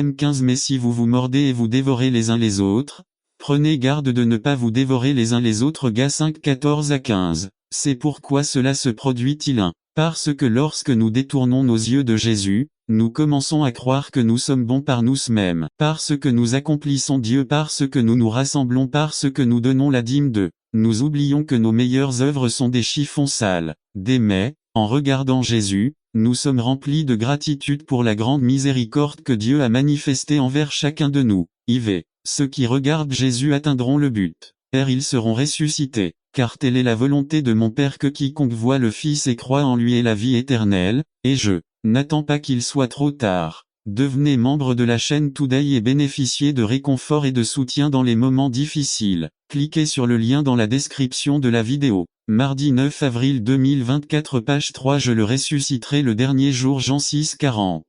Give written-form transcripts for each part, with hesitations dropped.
M15 Mais si vous vous mordez et vous dévorez les uns les autres, prenez garde de ne pas vous dévorer les uns les autres. Gas 5 14 à 15. C'est pourquoi cela se produit-il 1. Parce que lorsque nous détournons nos yeux de Jésus, nous commençons à croire que nous sommes bons par nous-mêmes. Parce que nous accomplissons Dieu, parce que nous nous rassemblons, parce que nous donnons la dîme de. Nous oublions que nos meilleures œuvres sont des chiffons sales. Mais, en regardant Jésus, nous sommes remplis de gratitude pour la grande miséricorde que Dieu a manifestée envers chacun de nous. IV. Ceux qui regardent Jésus atteindront le but. Ils seront ressuscités. Car telle est la volonté de mon Père que quiconque voit le Fils et croit en lui ait la vie éternelle, et je n'attends pas qu'il soit trop tard. Devenez membre de la chaîne Today et bénéficiez de réconfort et de soutien dans les moments difficiles. Cliquez sur le lien dans la description de la vidéo. Mardi 9 avril 2024 page 3 Je le ressusciterai le dernier jour Jean 6 40.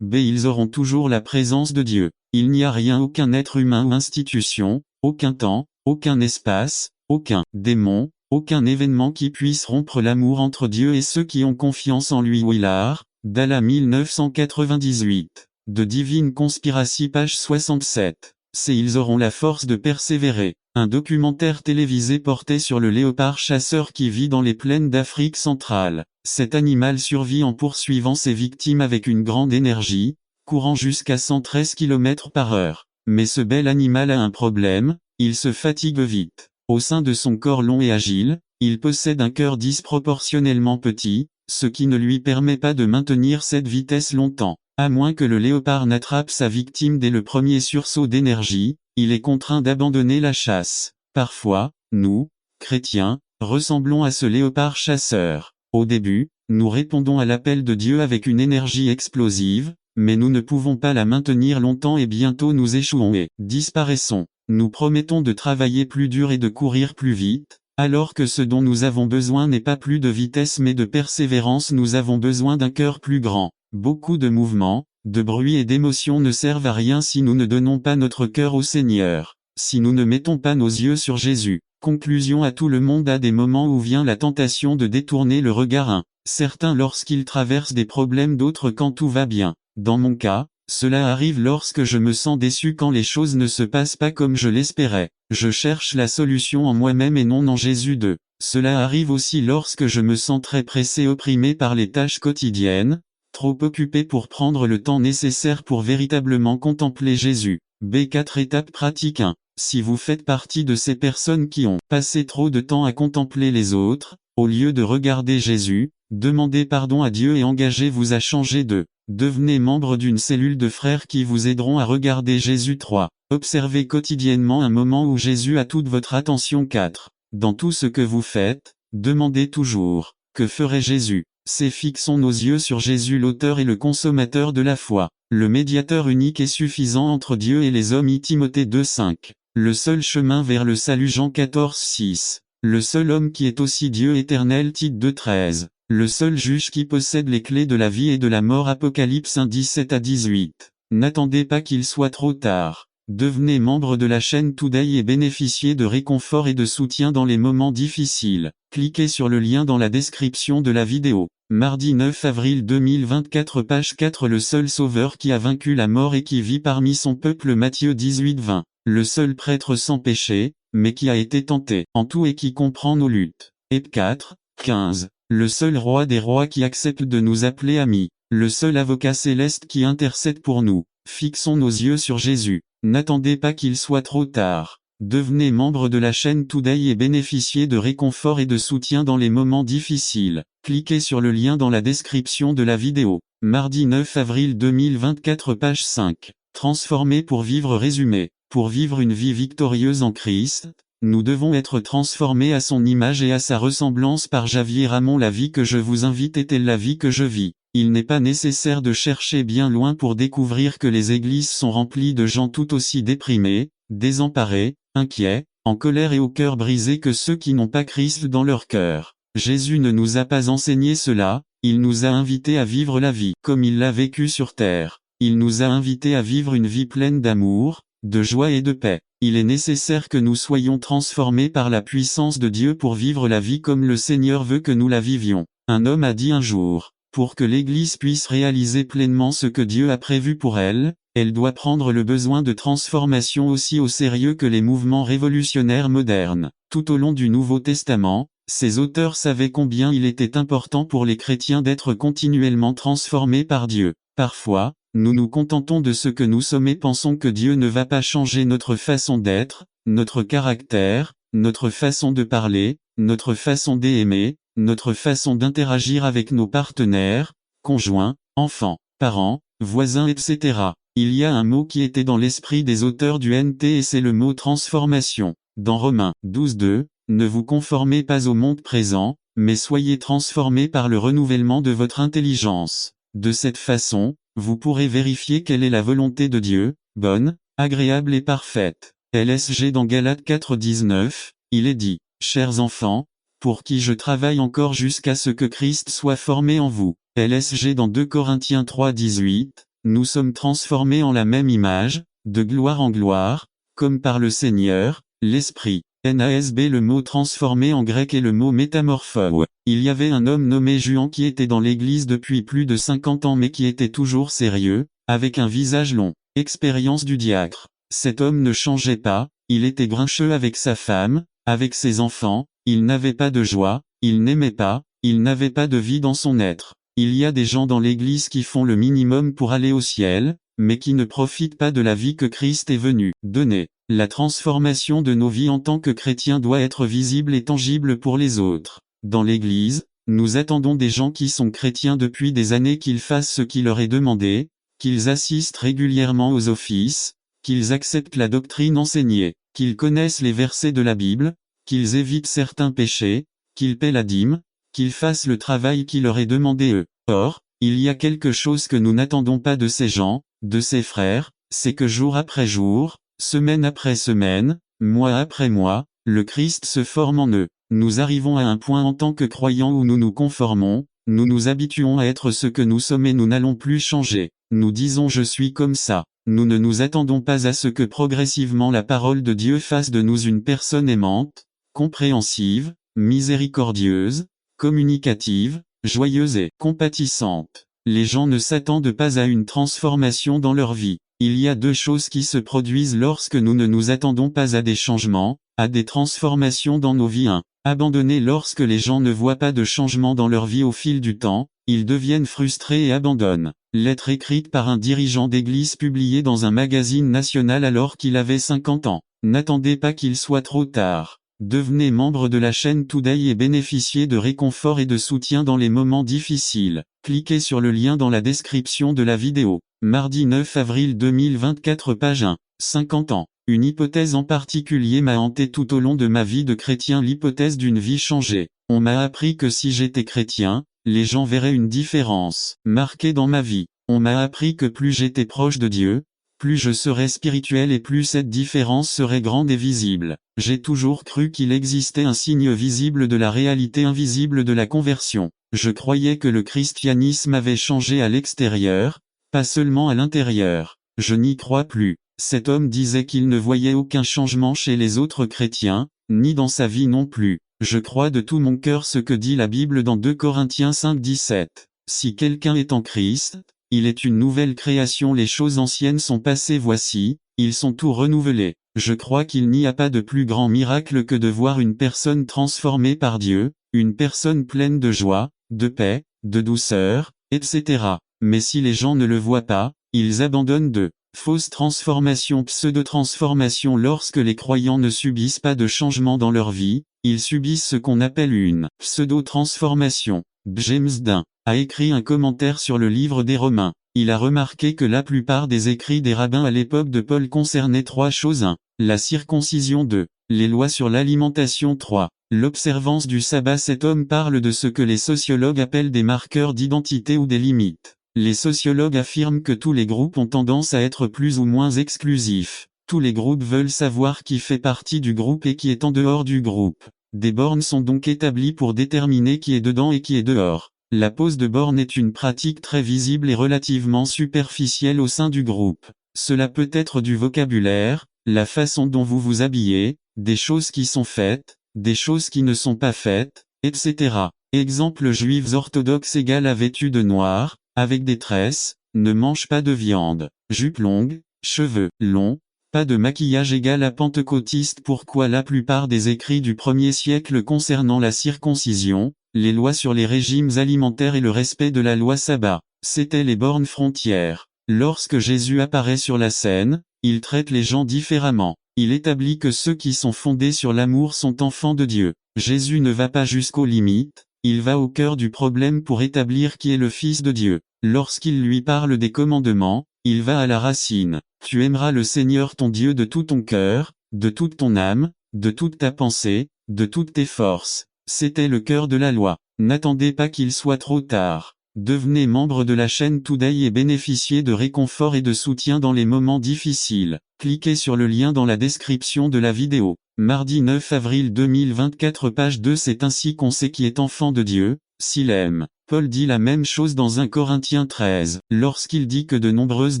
Ils auront toujours la présence de Dieu. Il n'y a rien, aucun être humain ou institution, aucun temps, aucun espace, aucun démon, aucun événement qui puisse rompre l'amour entre Dieu et ceux qui ont confiance en lui. Willard, Dalla 1998. De Divine Conspiracy page 67. Ils auront la force de persévérer. Un documentaire télévisé porté sur le léopard chasseur qui vit dans les plaines d'Afrique centrale. Cet animal survit en poursuivant ses victimes avec une grande énergie, courant jusqu'à 113 km/h. Mais ce bel animal a un problème, il se fatigue vite. Au sein de son corps long et agile, il possède un cœur disproportionnellement petit, ce qui ne lui permet pas de maintenir cette vitesse longtemps. À moins que le léopard n'attrape sa victime dès le premier sursaut d'énergie, il est contraint d'abandonner la chasse. Parfois, nous, chrétiens, ressemblons à ce léopard chasseur. Au début, nous répondons à l'appel de Dieu avec une énergie explosive, mais nous ne pouvons pas la maintenir longtemps et bientôt nous échouons et disparaissons. Nous promettons de travailler plus dur et de courir plus vite, alors que ce dont nous avons besoin n'est pas plus de vitesse mais de persévérance. Nous avons besoin d'un cœur plus grand. Beaucoup de mouvements, de bruit et d'émotions ne servent à rien si nous ne donnons pas notre cœur au Seigneur, si nous ne mettons pas nos yeux sur Jésus. Conclusion à tout le monde a des moments où vient la tentation de détourner le regard. Certains lorsqu'ils traversent des problèmes, d'autres quand tout va bien. Dans mon cas, cela arrive lorsque je me sens déçu, quand les choses ne se passent pas comme je l'espérais. Je cherche la solution en moi-même et non en Jésus. Cela arrive aussi lorsque je me sens très pressé, opprimé par les tâches quotidiennes, trop occupé pour prendre le temps nécessaire pour véritablement contempler Jésus. B4 étapes pratiques 1. Si vous faites partie de ces personnes qui ont passé trop de temps à contempler les autres, au lieu de regarder Jésus, demandez pardon à Dieu et engagez-vous à changer. Devenez membre d'une cellule de frères qui vous aideront à regarder Jésus. 3. Observez quotidiennement un moment où Jésus a toute votre attention. 4. Dans tout ce que vous faites, demandez toujours, que ferait Jésus? Fixons nos yeux sur Jésus, l'auteur et le consommateur de la foi, le médiateur unique et suffisant entre Dieu et les hommes. Timothée 2:5. Le seul chemin vers le salut. Jean 14:6. Le seul homme qui est aussi Dieu éternel. Tite 2:13. Le seul juge qui possède les clés de la vie et de la mort. Apocalypse 1:17 à 18. N'attendez pas qu'il soit trop tard. Devenez membre de la chaîne Today et bénéficiez de réconfort et de soutien dans les moments difficiles. Cliquez sur le lien dans la description de la vidéo. Mardi 9 avril 2024 page 4 Le seul sauveur qui a vaincu la mort et qui vit parmi son peuple. Matthieu 18:20. Le seul prêtre sans péché, mais qui a été tenté en tout et qui comprend nos luttes. Heb 4:15. Le seul roi des rois qui accepte de nous appeler amis. Le seul avocat céleste qui intercède pour nous. Fixons nos yeux sur Jésus. N'attendez pas qu'il soit trop tard. Devenez membre de la chaîne Today et bénéficiez de réconfort et de soutien dans les moments difficiles. Cliquez sur le lien dans la description de la vidéo. Mardi 9 avril 2024 page 5. Transformer pour vivre. Résumé. Pour vivre une vie victorieuse en Christ, nous devons être transformés à son image et à sa ressemblance par Javier Ramon. La vie que je vous invite est-elle la vie que je vis? Il n'est pas nécessaire de chercher bien loin pour découvrir que les églises sont remplies de gens tout aussi déprimés, désemparés, inquiets, en colère et au cœur brisé que ceux qui n'ont pas Christ dans leur cœur. Jésus ne nous a pas enseigné cela, il nous a invités à vivre la vie comme il l'a vécu sur terre. Il nous a invités à vivre une vie pleine d'amour, de joie et de paix. Il est nécessaire que nous soyons transformés par la puissance de Dieu pour vivre la vie comme le Seigneur veut que nous la vivions. Un homme a dit un jour: pour que l'Église puisse réaliser pleinement ce que Dieu a prévu pour elle, Elle doit prendre le besoin de transformation aussi au sérieux que les mouvements révolutionnaires modernes. Tout au long du Nouveau Testament, ces auteurs savaient combien il était important pour les chrétiens d'être continuellement transformés par Dieu. Parfois, nous nous contentons de ce que nous sommes et pensons que Dieu ne va pas changer notre façon d'être, notre caractère, notre façon de parler, notre façon d'aimer, notre façon d'interagir avec nos partenaires, conjoints, enfants, parents, voisins, etc. Il y a un mot qui était dans l'esprit des auteurs du NT et c'est le mot transformation. Dans Romains 12:2, ne vous conformez pas au monde présent, mais soyez transformés par le renouvellement de votre intelligence. De cette façon, vous pourrez vérifier quelle est la volonté de Dieu, bonne, agréable et parfaite. LSG dans Galates 4:19, il est dit, chers enfants, pour qui je travaille encore jusqu'à ce que Christ soit formé en vous. LSG dans 2 Corinthiens 3:18, nous sommes transformés en la même image, de gloire en gloire, comme par le Seigneur, l'Esprit. NASB. Le mot transformé en grec est le mot métamorpho. Il y avait un homme nommé Juan qui était dans l'église depuis plus de 50 ans mais qui était toujours sérieux, avec un visage long. Expérience du diacre. Cet homme ne changeait pas, il était grincheux avec sa femme, avec ses enfants, il n'avait pas de joie, il n'aimait pas, il n'avait pas de vie dans son être. Il y a des gens dans l'église qui font le minimum pour aller au ciel, mais qui ne profitent pas de la vie que Christ est venu donner. La transformation de nos vies en tant que chrétiens doit être visible et tangible pour les autres. Dans l'église, nous attendons des gens qui sont chrétiens depuis des années qu'ils fassent ce qui leur est demandé, qu'ils assistent régulièrement aux offices, qu'ils acceptent la doctrine enseignée, qu'ils connaissent les versets de la Bible, qu'ils évitent certains péchés, qu'ils paient la dîme, qu'ils fassent le travail qui leur est demandé eux. Or, il y a quelque chose que nous n'attendons pas de ces gens, de ces frères, c'est que jour après jour, semaine après semaine, mois après mois, le Christ se forme en eux. Nous arrivons à un point en tant que croyants où nous nous conformons, nous nous habituons à être ce que nous sommes et nous n'allons plus changer. Nous disons je suis comme ça. Nous ne nous attendons pas à ce que progressivement la parole de Dieu fasse de nous une personne aimante, compréhensive, miséricordieuse, communicative, joyeuse et compatissante. Les gens ne s'attendent pas à une transformation dans leur vie. Il y a deux choses qui se produisent lorsque nous ne nous attendons pas à des changements, à des transformations dans nos vies. 1. Abandonner. Lorsque les gens ne voient pas de changement dans leur vie au fil du temps, ils deviennent frustrés et abandonnent. Lettre écrite par un dirigeant d'église publiée dans un magazine national alors qu'il avait 50 ans. N'attendez pas qu'il soit trop tard. Devenez membre de la chaîne Today et bénéficiez de réconfort et de soutien dans les moments difficiles. Cliquez sur le lien dans la description de la vidéo. Mardi 9 avril 2024 page 1. 50 ans. Une hypothèse en particulier m'a hanté tout au long de ma vie de chrétien, l'hypothèse d'une vie changée. On m'a appris que si j'étais chrétien, les gens verraient une différence marquée dans ma vie. On m'a appris que plus j'étais proche de Dieu, plus je serais spirituel et plus cette différence serait grande et visible. J'ai toujours cru qu'il existait un signe visible de la réalité invisible de la conversion. Je croyais que le christianisme avait changé à l'extérieur, pas seulement à l'intérieur. Je n'y crois plus. Cet homme disait qu'il ne voyait aucun changement chez les autres chrétiens, ni dans sa vie non plus. Je crois de tout mon cœur ce que dit la Bible dans 2 Corinthiens 5:17. Si quelqu'un est en Christ, il est une nouvelle création, les choses anciennes sont passées, voici, ils sont tout renouvelés. Je crois qu'il n'y a pas de plus grand miracle que de voir une personne transformée par Dieu, une personne pleine de joie, de paix, de douceur, etc. Mais si les gens ne le voient pas, ils abandonnent de fausses transformations, pseudo-transformations. Lorsque les croyants ne subissent pas de changement dans leur vie, ils subissent ce qu'on appelle une pseudo-transformation. James Dunn a écrit un commentaire sur le livre des Romains. Il a remarqué que la plupart des écrits des rabbins à l'époque de Paul concernaient trois choses. 1. La circoncision. 2. Les lois sur l'alimentation. 3. L'observance du sabbat. Cet homme parle de ce que les sociologues appellent des marqueurs d'identité ou des limites. Les sociologues affirment que tous les groupes ont tendance à être plus ou moins exclusifs. Tous les groupes veulent savoir qui fait partie du groupe et qui est en dehors du groupe. Des bornes sont donc établies pour déterminer qui est dedans et qui est dehors. La pose de bornes est une pratique très visible et relativement superficielle au sein du groupe. Cela peut être du vocabulaire, la façon dont vous vous habillez, des choses qui sont faites, des choses qui ne sont pas faites, etc. Exemple: juifs orthodoxes égale à vêtus de noir, avec des tresses, ne mange pas de viande, jupe longue, cheveux longs, pas de maquillage égal à pentecôtiste. Pourquoi la plupart des écrits du 1er siècle concernant la circoncision, les lois sur les régimes alimentaires et le respect de la loi sabbat, c'étaient les bornes frontières. Lorsque Jésus apparaît sur la scène, il traite les gens différemment. Il établit que ceux qui sont fondés sur l'amour sont enfants de Dieu. Jésus ne va pas jusqu'aux limites, il va au cœur du problème pour établir qui est le Fils de Dieu. Lorsqu'il lui parle des commandements, il va à la racine. Tu aimeras le Seigneur ton Dieu de tout ton cœur, de toute ton âme, de toute ta pensée, de toutes tes forces. C'était le cœur de la loi. N'attendez pas qu'il soit trop tard. Devenez membre de la chaîne Today et bénéficiez de réconfort et de soutien dans les moments difficiles. Cliquez sur le lien dans la description de la vidéo. Mardi 9 avril 2024 page 2. C'est ainsi qu'on sait qui est enfant de Dieu, s'il aime. Paul dit la même chose dans 1 Corinthiens 13, lorsqu'il dit que de nombreuses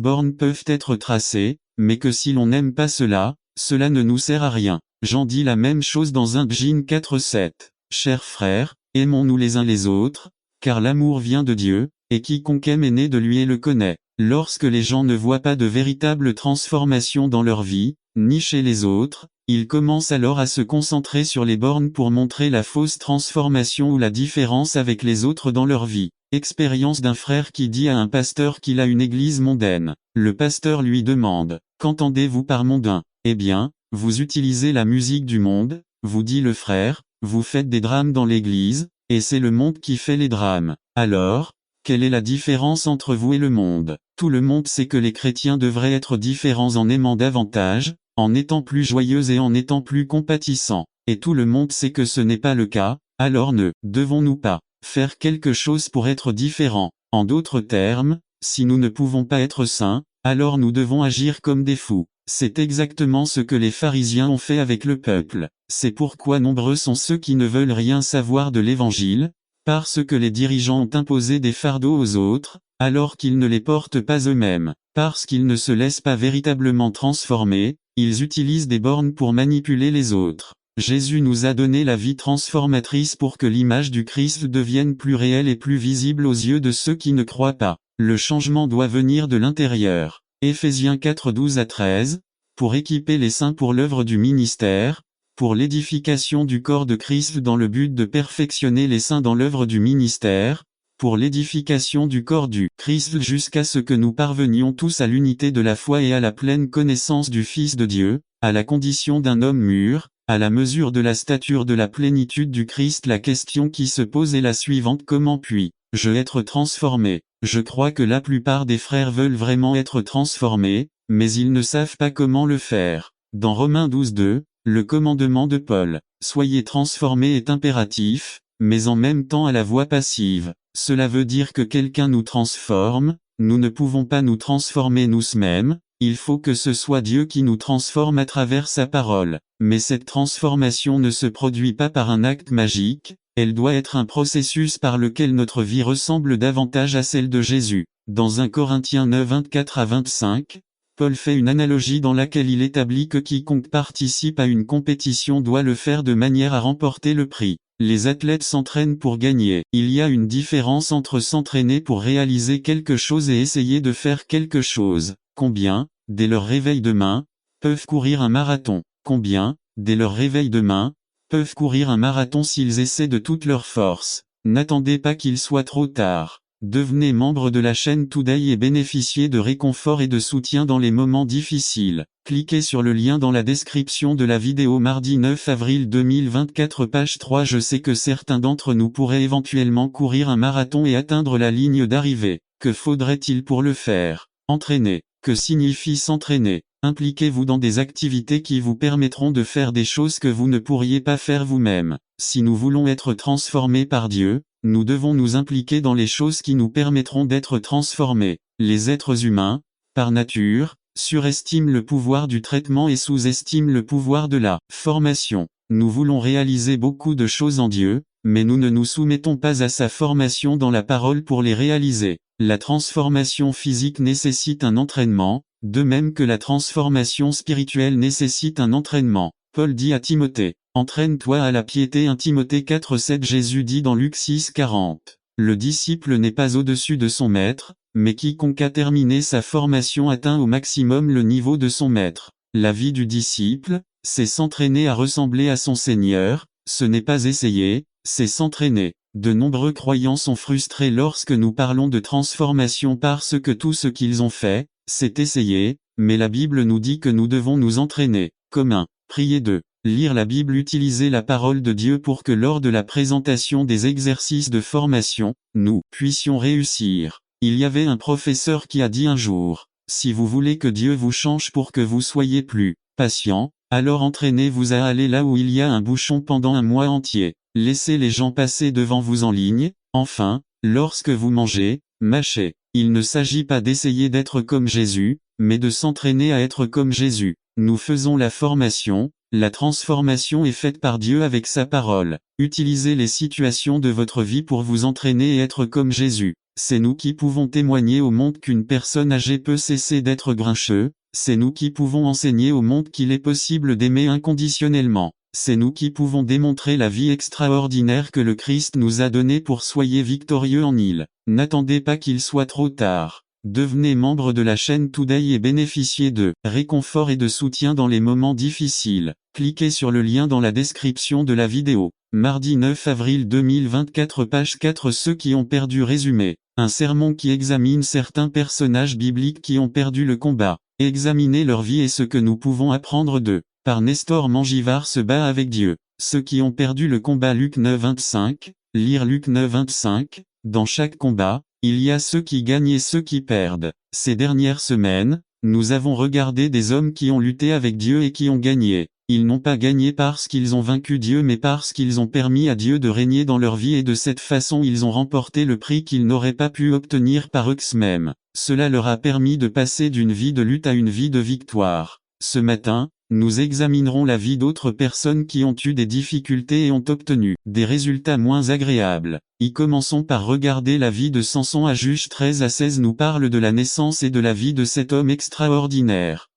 bornes peuvent être tracées, mais que si l'on n'aime pas cela, cela ne nous sert à rien. Jean dit la même chose dans 1 Jean 4:7. Chers frères, aimons-nous les uns les autres, car l'amour vient de Dieu, et quiconque aime est né de lui et le connaît. Lorsque les gens ne voient pas de véritable transformation dans leur vie, ni chez les autres, ils commencent alors à se concentrer sur les bornes pour montrer la fausse transformation ou la différence avec les autres dans leur vie. Expérience d'un frère qui dit à un pasteur qu'il a une église mondaine. Le pasteur lui demande, « Qu'entendez-vous par mondain ? Eh bien, vous utilisez la musique du monde, vous dit le frère, vous faites des drames dans l'église, et c'est le monde qui fait les drames. Alors, quelle est la différence entre vous et le monde ? Tout le monde sait que les chrétiens devraient être différents en aimant davantage, en étant plus joyeux et en étant plus compatissants. Et tout le monde sait que ce n'est pas le cas, alors ne devons-nous pas faire quelque chose pour être différents ? En d'autres termes, si nous ne pouvons pas être saints, alors nous devons agir comme des fous. C'est exactement ce que les pharisiens ont fait avec le peuple. C'est pourquoi nombreux sont ceux qui ne veulent rien savoir de l'Évangile, parce que les dirigeants ont imposé des fardeaux aux autres, alors qu'ils ne les portent pas eux-mêmes. Parce qu'ils ne se laissent pas véritablement transformer, ils utilisent des bornes pour manipuler les autres. Jésus nous a donné la vie transformatrice pour que l'image du Christ devienne plus réelle et plus visible aux yeux de ceux qui ne croient pas. Le changement doit venir de l'intérieur. Éphésiens 4:12-13, pour équiper les saints pour l'œuvre du ministère, pour l'édification du corps de Christ dans le but de perfectionner les saints dans l'œuvre du ministère, pour l'édification du corps du Christ jusqu'à ce que nous parvenions tous à l'unité de la foi et à la pleine connaissance du Fils de Dieu, à la condition d'un homme mûr, à la mesure de la stature de la plénitude du Christ. La question qui se pose est la suivante: comment puis-je être transformé ? Je crois que la plupart des frères veulent vraiment être transformés, mais ils ne savent pas comment le faire. Dans Romains 12:2, le commandement de Paul, « Soyez transformés » est impératif, mais en même temps à la voix passive. Cela veut dire que quelqu'un nous transforme, nous ne pouvons pas nous transformer nous-mêmes, il faut que ce soit Dieu qui nous transforme à travers sa parole. Mais cette transformation ne se produit pas par un acte magique, elle doit être un processus par lequel notre vie ressemble davantage à celle de Jésus. Dans 1 Corinthiens 9:24-25, Paul fait une analogie dans laquelle il établit que quiconque participe à une compétition doit le faire de manière à remporter le prix. Les athlètes s'entraînent pour gagner. Il y a une différence entre s'entraîner pour réaliser quelque chose et essayer de faire quelque chose. Combien, dès leur réveil demain, peuvent courir un marathon ? Combien, dès leur réveil demain, peuvent courir un marathon s'ils essaient de toute leur force ? N'attendez pas qu'il soit trop tard. Devenez membre de la chaîne Today et bénéficiez de réconfort et de soutien dans les moments difficiles. Cliquez sur le lien dans la description de la vidéo. Mardi 9 avril 2024 page 3. Je sais que certains d'entre nous pourraient éventuellement courir un marathon et atteindre la ligne d'arrivée. Que faudrait-il pour le faire ? Entraîner. Que signifie s'entraîner ? Impliquez-vous dans des activités qui vous permettront de faire des choses que vous ne pourriez pas faire vous-même. Si nous voulons être transformés par Dieu, nous devons nous impliquer dans les choses qui nous permettront d'être transformés. Les êtres humains, par nature, surestiment le pouvoir du traitement et sous-estiment le pouvoir de la formation. Nous voulons réaliser beaucoup de choses en Dieu, mais nous ne nous soumettons pas à sa formation dans la parole pour les réaliser. La transformation physique nécessite un entraînement, de même que la transformation spirituelle nécessite un entraînement. Paul dit à Timothée, « Entraîne-toi à la piété » 1 Timothée 4:7. Jésus dit dans Luc 6:40, « Le disciple n'est pas au-dessus de son maître, mais quiconque a terminé sa formation atteint au maximum le niveau de son maître. La vie du disciple, c'est s'entraîner à ressembler à son Seigneur, ce n'est pas essayer, c'est s'entraîner. De nombreux croyants sont frustrés lorsque nous parlons de transformation parce que tout ce qu'ils ont fait, c'est essayer, mais la Bible nous dit que nous devons nous entraîner. Comme 1. Prier 2. Lire la Bible, utiliser la parole de Dieu pour que lors de la présentation des exercices de formation, nous puissions réussir. Il y avait un professeur qui a dit un jour, si vous voulez que Dieu vous change pour que vous soyez plus patient, alors entraînez-vous à aller là où il y a un bouchon pendant un mois entier. Laissez les gens passer devant vous en ligne. Enfin, lorsque vous mangez, mâchez. Il ne s'agit pas d'essayer d'être comme Jésus, mais de s'entraîner à être comme Jésus. Nous faisons la formation, la transformation est faite par Dieu avec sa parole. Utilisez les situations de votre vie pour vous entraîner et être comme Jésus. C'est nous qui pouvons témoigner au monde qu'une personne âgée peut cesser d'être grincheux, c'est nous qui pouvons enseigner au monde qu'il est possible d'aimer inconditionnellement. C'est nous qui pouvons démontrer la vie extraordinaire que le Christ nous a donnée pour soyez victorieux en il. N'attendez pas qu'il soit trop tard. Devenez membre de la chaîne Today et bénéficiez de réconfort et de soutien dans les moments difficiles. Cliquez sur le lien dans la description de la vidéo. Mardi 9 avril 2024 page 4 Ceux qui ont perdu résumé. Un sermon qui examine certains personnages bibliques qui ont perdu le combat. Examiner leur vie et ce que nous pouvons apprendre d'eux. Par Nestor Mangivard se bat avec Dieu. Ceux qui ont perdu le combat Luc 9 25, lire Luc 9 25, dans chaque combat, il y a ceux qui gagnent et ceux qui perdent. Ces dernières semaines, nous avons regardé des hommes qui ont lutté avec Dieu et qui ont gagné. Ils n'ont pas gagné parce qu'ils ont vaincu Dieu mais parce qu'ils ont permis à Dieu de régner dans leur vie et de cette façon ils ont remporté le prix qu'ils n'auraient pas pu obtenir par eux-mêmes. Cela leur a permis de passer d'une vie de lutte à une vie de victoire. Ce matin, nous examinerons la vie d'autres personnes qui ont eu des difficultés et ont obtenu des résultats moins agréables. Y commençons par regarder la vie de Samson. À Juge 13 à 16 nous parle de la naissance et de la vie de cet homme extraordinaire.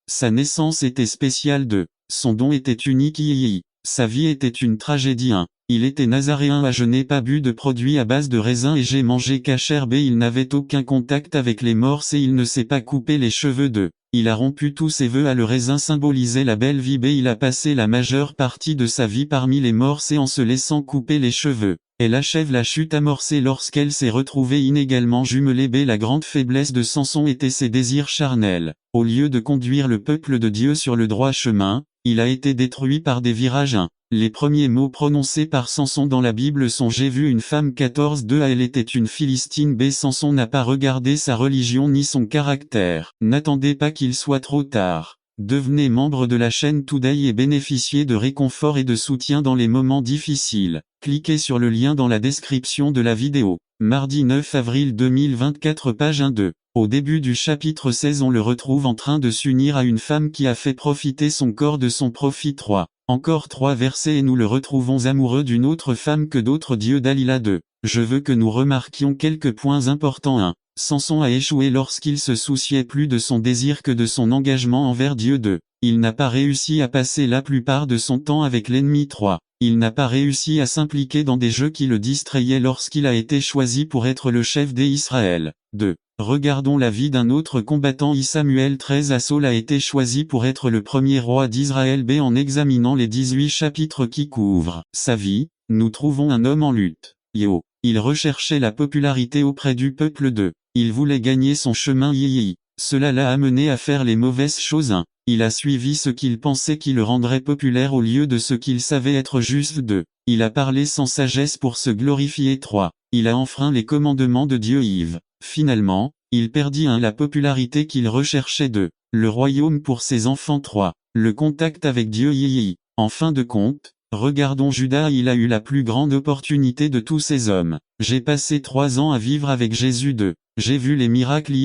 Sa naissance était spéciale son don était unique. Sa vie était une tragédie. Il était nazaréen. Je n'ai pas bu de produits à base de raisin et j'ai mangé kasher. Il n'avait aucun contact avec les morts et il ne s'est pas coupé les cheveux Il a rompu tous ses vœux. Le raisin symbolisait la belle vie. Il a passé la majeure partie de sa vie parmi les morts et en se laissant couper les cheveux. Elle achève la chute amorcée lorsqu'elle s'est retrouvée inégalement jumelée. La grande faiblesse de Samson était ses désirs charnels. Au lieu de conduire le peuple de Dieu sur le droit chemin, il a été détruit par des virages. Les premiers mots prononcés par Samson dans la Bible sont J'ai vu une femme 14-2 Elle était une Philistine. Samson n'a pas regardé sa religion ni son caractère. N'attendez pas qu'il soit trop tard. Devenez membre de la chaîne Today et bénéficiez de réconfort et de soutien dans les moments difficiles. Cliquez sur le lien dans la description de la vidéo. Mardi 9 avril 2024 page 1-2. Au début du chapitre 16 on le retrouve en train de s'unir à une femme qui a fait profiter son corps de son profit. 3. Encore 3 versets et nous le retrouvons amoureux d'une autre femme que d'autres dieux. Dalila 2. Je veux que nous remarquions quelques points importants. 1. Samson a échoué lorsqu'il se souciait plus de son désir que de son engagement envers Dieu. 2. Il n'a pas réussi à passer la plupart de son temps avec l'ennemi. 3. Il n'a pas réussi à s'impliquer dans des jeux qui le distrayaient lorsqu'il a été choisi pour être le chef des Israël. 2. Regardons la vie d'un autre combattant. Samuel 13 Saul a été choisi pour être le premier roi d'Israël. En examinant les 18 chapitres qui couvrent sa vie, nous trouvons un homme en lutte. Il recherchait la popularité auprès du peuple. Il voulait gagner son chemin. Cela l'a amené à faire les mauvaises choses. Il a suivi ce qu'il pensait qui le rendrait populaire au lieu de ce qu'il savait être juste. Il a parlé sans sagesse pour se glorifier. 3. Il a enfreint les commandements de Dieu. Finalement, il perdit la popularité qu'il recherchait. Le royaume pour ses enfants. 3. Le contact avec Dieu. En fin de compte, regardons Judas. Il a eu la plus grande opportunité de tous ces hommes. J'ai passé 3 ans à vivre avec Jésus. J'ai vu les miracles.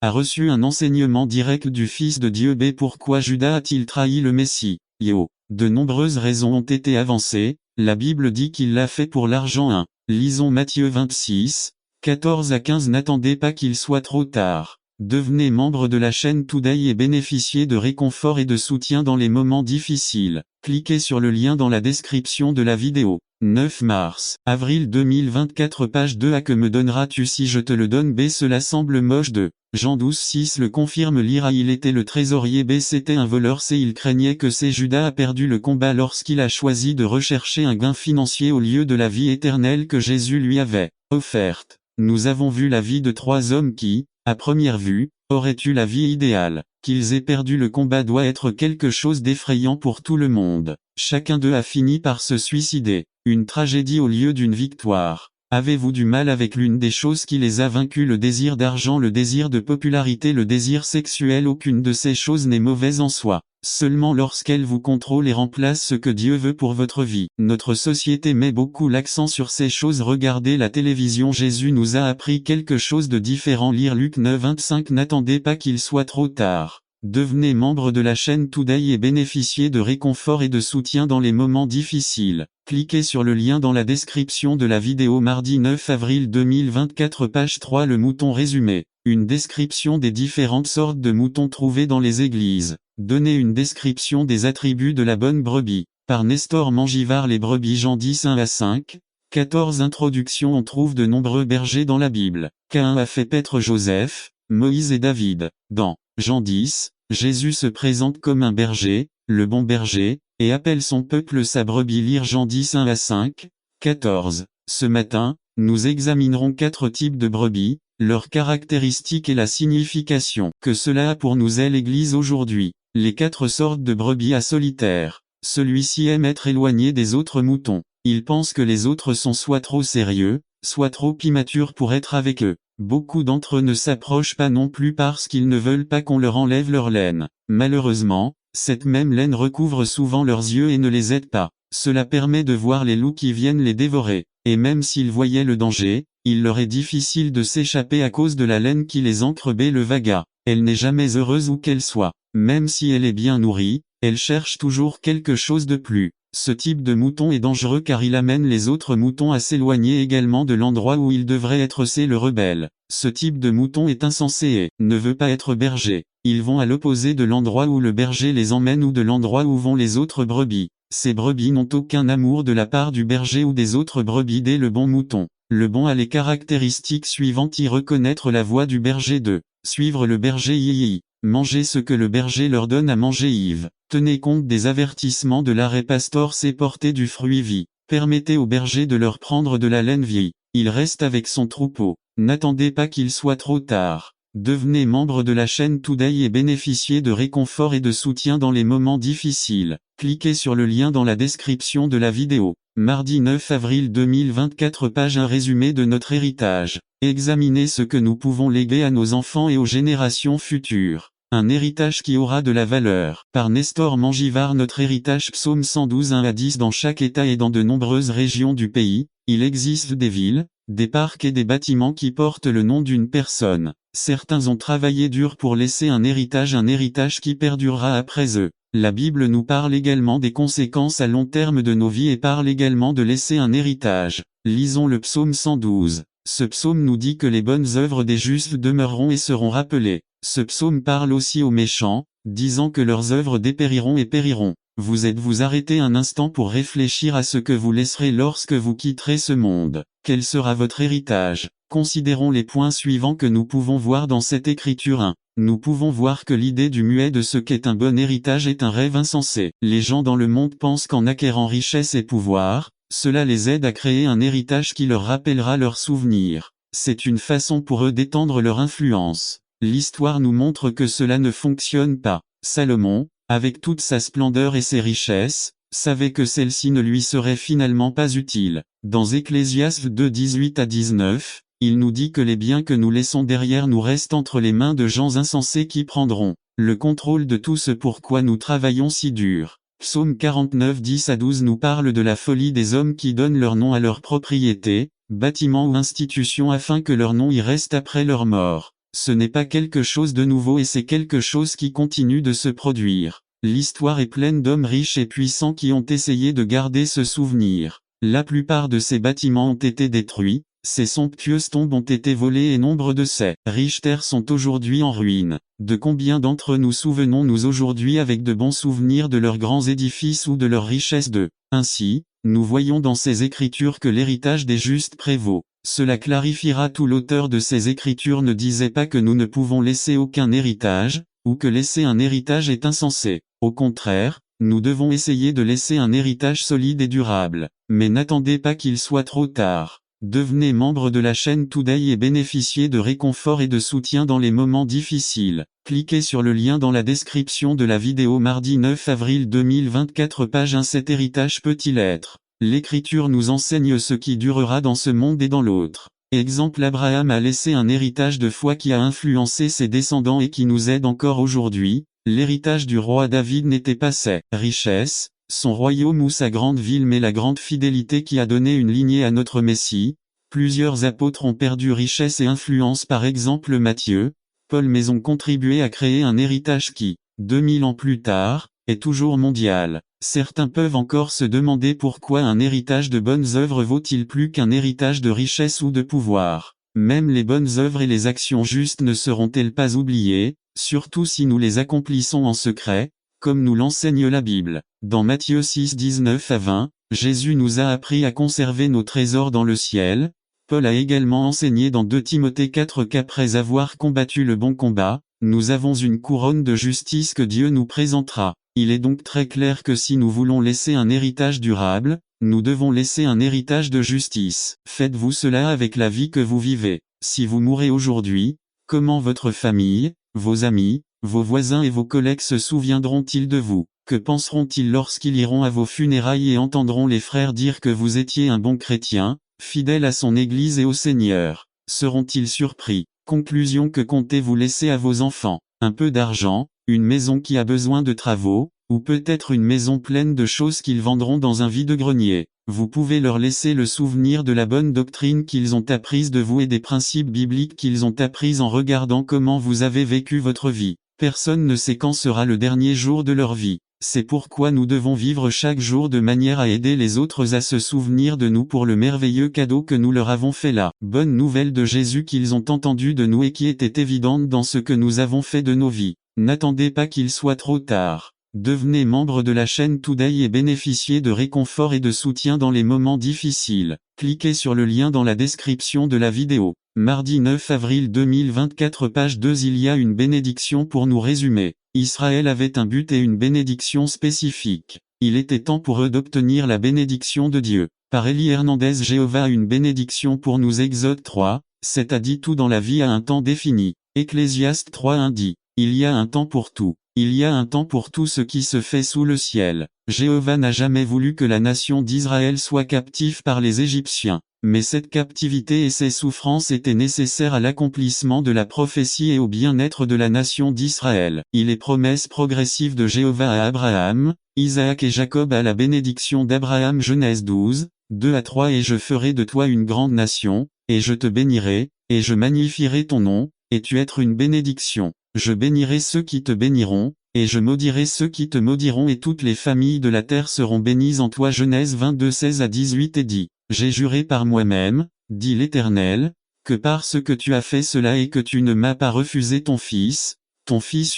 A reçu un enseignement direct du Fils de Dieu. Pourquoi Judas a-t-il trahi le Messie? De nombreuses raisons ont été avancées. La Bible dit qu'il l'a fait pour l'argent. 1. Lisons Matthieu 26, 14 à 15. N'attendez pas qu'il soit trop tard. Devenez membre de la chaîne Today et bénéficiez de réconfort et de soutien dans les moments difficiles. Cliquez sur le lien dans la description de la vidéo. 9 mars. Avril 2024 page 2 A que me donneras-tu si je te le donne B cela semble moche de Jean 12:6 le confirme lire A il était le trésorier B c'était un voleur C il craignait que C Judas a perdu le combat lorsqu'il a choisi de rechercher un gain financier au lieu de la vie éternelle que Jésus lui avait offerte. Nous avons vu la vie de 3 hommes qui, à première vue, auraient eu la vie idéale. Qu'ils aient perdu le combat doit être quelque chose d'effrayant pour tout le monde. Chacun d'eux a fini par se suicider. Une tragédie au lieu d'une victoire. Avez-vous du mal avec l'une des choses qui les a vaincus, le désir d'argent, le désir de popularité, le désir sexuel? Aucune de ces choses n'est mauvaise en soi. Seulement lorsqu'elle vous contrôle et remplace ce que Dieu veut pour votre vie. Notre société met beaucoup l'accent sur ces choses. Regardez la télévision. Jésus nous a appris quelque chose de différent. Lire Luc 9:25. N'attendez pas qu'il soit trop tard. Devenez membre de la chaîne Today et bénéficiez de réconfort et de soutien dans les moments difficiles. Cliquez sur le lien dans la description de la vidéo. Mardi 9 avril 2024 page 3 Le mouton résumé. Une description des différentes sortes de moutons trouvés dans les églises. Donnez une description des attributs de la bonne brebis. Par Nestor Mangivard. Les brebis. Jean 10:1-5. 14 Introduction. On trouve de nombreux bergers dans la Bible. Caïn a fait paître Joseph, Moïse et David. Dans Jean 10, Jésus se présente comme un berger, le bon berger, et appelle son peuple sa brebis. Lire Jean 10:1-5. 14. Ce matin, nous examinerons 4 types de brebis, leurs caractéristiques et la signification que cela a pour nous est l'Église aujourd'hui. Les 4 sortes de brebis. À solitaire. Celui-ci aime être éloigné des autres moutons. Il pense que les autres sont soit trop sérieux, soit trop immatures pour être avec eux. Beaucoup d'entre eux ne s'approchent pas non plus parce qu'ils ne veulent pas qu'on leur enlève leur laine. Malheureusement, cette même laine recouvre souvent leurs yeux et ne les aide pas. Cela permet de voir les loups qui viennent les dévorer. Et même s'ils voyaient le danger, il leur est difficile de s'échapper à cause de la laine qui les encre. B le vaga. Elle n'est jamais heureuse où qu'elle soit. Même si elle est bien nourrie, elle cherche toujours quelque chose de plus. Ce type de mouton est dangereux car il amène les autres moutons à s'éloigner également de l'endroit où ils devraient être. C'est le rebelle. Ce type de mouton est insensé et ne veut pas être berger. Ils vont à l'opposé de l'endroit où le berger les emmène ou de l'endroit où vont les autres brebis. Ces brebis n'ont aucun amour de la part du berger ou des autres brebis. D le bon mouton. Le bon a les caractéristiques suivantes. Y reconnaître la voix du berger. 2. Suivre le berger. Yi. Manger ce que le berger leur donne à manger. Yves. Tenez compte des avertissements de l'arrêt pastor. C'est porter du fruit. Vie. Permettez au berger de leur prendre de la laine vieille. Il reste avec son troupeau. N'attendez pas qu'il soit trop tard. Devenez membre de la chaîne Today et bénéficiez de réconfort et de soutien dans les moments difficiles. Cliquez sur le lien dans la description de la vidéo. Mardi 9 avril 2024 page 1 Résumé de notre héritage. Examinez ce que nous pouvons léguer à nos enfants et aux générations futures. Un héritage qui aura de la valeur. Par Nestor Mangivard. Notre héritage. Psaume 112 1-10. Dans chaque État et dans de nombreuses régions du pays, il existe des villes, des parcs et des bâtiments qui portent le nom d'une personne. Certains ont travaillé dur pour laisser un héritage qui perdurera après eux. La Bible nous parle également des conséquences à long terme de nos vies et parle également de laisser un héritage. Lisons le psaume 112. Ce psaume nous dit que les bonnes œuvres des justes demeureront et seront rappelées. Ce psaume parle aussi aux méchants, disant que leurs œuvres dépériront et périront. Vous êtes-vous arrêté un instant pour réfléchir à ce que vous laisserez lorsque vous quitterez ce monde? Quel sera votre héritage? Considérons les points suivants que nous pouvons voir dans cette écriture. 1. Nous pouvons voir que l'idée du muet de ce qu'est un bon héritage est un rêve insensé. Les gens dans le monde pensent qu'en acquérant richesse et pouvoir, cela les aide à créer un héritage qui leur rappellera leurs souvenirs. C'est une façon pour eux d'étendre leur influence. L'histoire nous montre que cela ne fonctionne pas. Salomon, avec toute sa splendeur et ses richesses, savait que celle-ci ne lui serait finalement pas utile. Dans Ecclésiaste 2 18-19, il nous dit que les biens que nous laissons derrière nous restent entre les mains de gens insensés qui prendront le contrôle de tout ce pourquoi nous travaillons si dur. Psaume 49 10-12 nous parle de la folie des hommes qui donnent leur nom à leur propriété, bâtiment ou institution afin que leur nom y reste après leur mort. Ce n'est pas quelque chose de nouveau et c'est quelque chose qui continue de se produire. L'histoire est pleine d'hommes riches et puissants qui ont essayé de garder ce souvenir. La plupart de ces bâtiments ont été détruits, ces somptueuses tombes ont été volées et nombre de ces riches terres sont aujourd'hui en ruine. De combien d'entre nous souvenons-nous aujourd'hui avec de bons souvenirs de leurs grands édifices ou de leurs richesses? Ainsi, Nous voyons dans ces Écritures que l'héritage des justes prévaut. Cela clarifiera tout. L'auteur de ces Écritures ne disait pas que nous ne pouvons laisser aucun héritage, ou que laisser un héritage est insensé. Au contraire, nous devons essayer de laisser un héritage solide et durable. Mais n'attendez pas qu'il soit trop tard. Devenez membre de la chaîne Today et bénéficiez de réconfort et de soutien dans les moments difficiles. Cliquez sur le lien dans la description de la vidéo. Mardi 9 avril 2024 page 1. Cet héritage peut-il être? L'Écriture nous enseigne ce qui durera dans ce monde et dans l'autre. Exemple: Abraham a laissé un héritage de foi qui a influencé ses descendants et qui nous aide encore aujourd'hui. L'héritage du roi David n'était pas ses richesses, son royaume ou sa grande ville, mais la grande fidélité qui a donné une lignée à notre Messie. Plusieurs apôtres ont perdu richesse et influence, par exemple Matthieu, Paul, mais ont contribué à créer un héritage qui, 2000 ans plus tard, est toujours mondial. Certains peuvent encore se demander pourquoi un héritage de bonnes œuvres vaut-il plus qu'un héritage de richesse ou de pouvoir. Même les bonnes œuvres et les actions justes ne seront-elles pas oubliées, surtout si nous les accomplissons en secret, comme nous l'enseigne la Bible. Dans Matthieu 6, 19 à 20, Jésus nous a appris à conserver nos trésors dans le ciel. Paul a également enseigné dans 2 Timothée 4 qu'après avoir combattu le bon combat, nous avons une couronne de justice que Dieu nous présentera. Il est donc très clair que si nous voulons laisser un héritage durable, nous devons laisser un héritage de justice. Faites-vous cela avec la vie que vous vivez. Si vous mourrez aujourd'hui, comment votre famille, vos amis, vos voisins et vos collègues se souviendront-ils de vous? Que penseront-ils lorsqu'ils iront à vos funérailles et entendront les frères dire que vous étiez un bon chrétien, fidèle à son Église et au Seigneur? Seront-ils surpris? Conclusion: que comptez-vous laisser à vos enfants? Un peu d'argent, une maison qui a besoin de travaux, ou peut-être une maison pleine de choses qu'ils vendront dans un vide-grenier. Vous pouvez leur laisser le souvenir de la bonne doctrine qu'ils ont apprise de vous et des principes bibliques qu'ils ont appris en regardant comment vous avez vécu votre vie. Personne ne sait quand sera le dernier jour de leur vie. C'est pourquoi nous devons vivre chaque jour de manière à aider les autres à se souvenir de nous pour le merveilleux cadeau que nous leur avons fait là. Bonne nouvelle de Jésus qu'ils ont entendu de nous et qui était évidente dans ce que nous avons fait de nos vies. N'attendez pas qu'il soit trop tard. Devenez membre de la chaîne Today et bénéficiez de réconfort et de soutien dans les moments difficiles. Cliquez sur le lien dans la description de la vidéo. Mardi 9 avril 2024 page 2. Il y a une bénédiction pour nous résumer. Israël avait un but et une bénédiction spécifique. Il était temps pour eux d'obtenir la bénédiction de Dieu. Par Elie Hernandez. Jéhovah a une bénédiction pour nous. Exode 3, 7 a dit: tout dans la vie a un temps défini. Ecclésiaste 3, 1 dit: il y a un temps pour tout. Il y a un temps pour tout ce qui se fait sous le ciel. Jéhovah n'a jamais voulu que la nation d'Israël soit captive par les Égyptiens. Mais cette captivité et ces souffrances étaient nécessaires à l'accomplissement de la prophétie et au bien-être de la nation d'Israël. Il est promesse progressive de Jéhovah à Abraham, Isaac et Jacob à la bénédiction d'Abraham. Genèse 12, 2 à 3. Et je ferai de toi une grande nation, et je te bénirai, et je magnifierai ton nom, et tu être une bénédiction. Je bénirai ceux qui te béniront, et je maudirai ceux qui te maudiront, et toutes les familles de la terre seront bénies en toi. Genèse 22, 16 à 18. Et dit: j'ai juré par moi-même, dit l'Éternel, que parce que tu as fait cela et que tu ne m'as pas refusé ton fils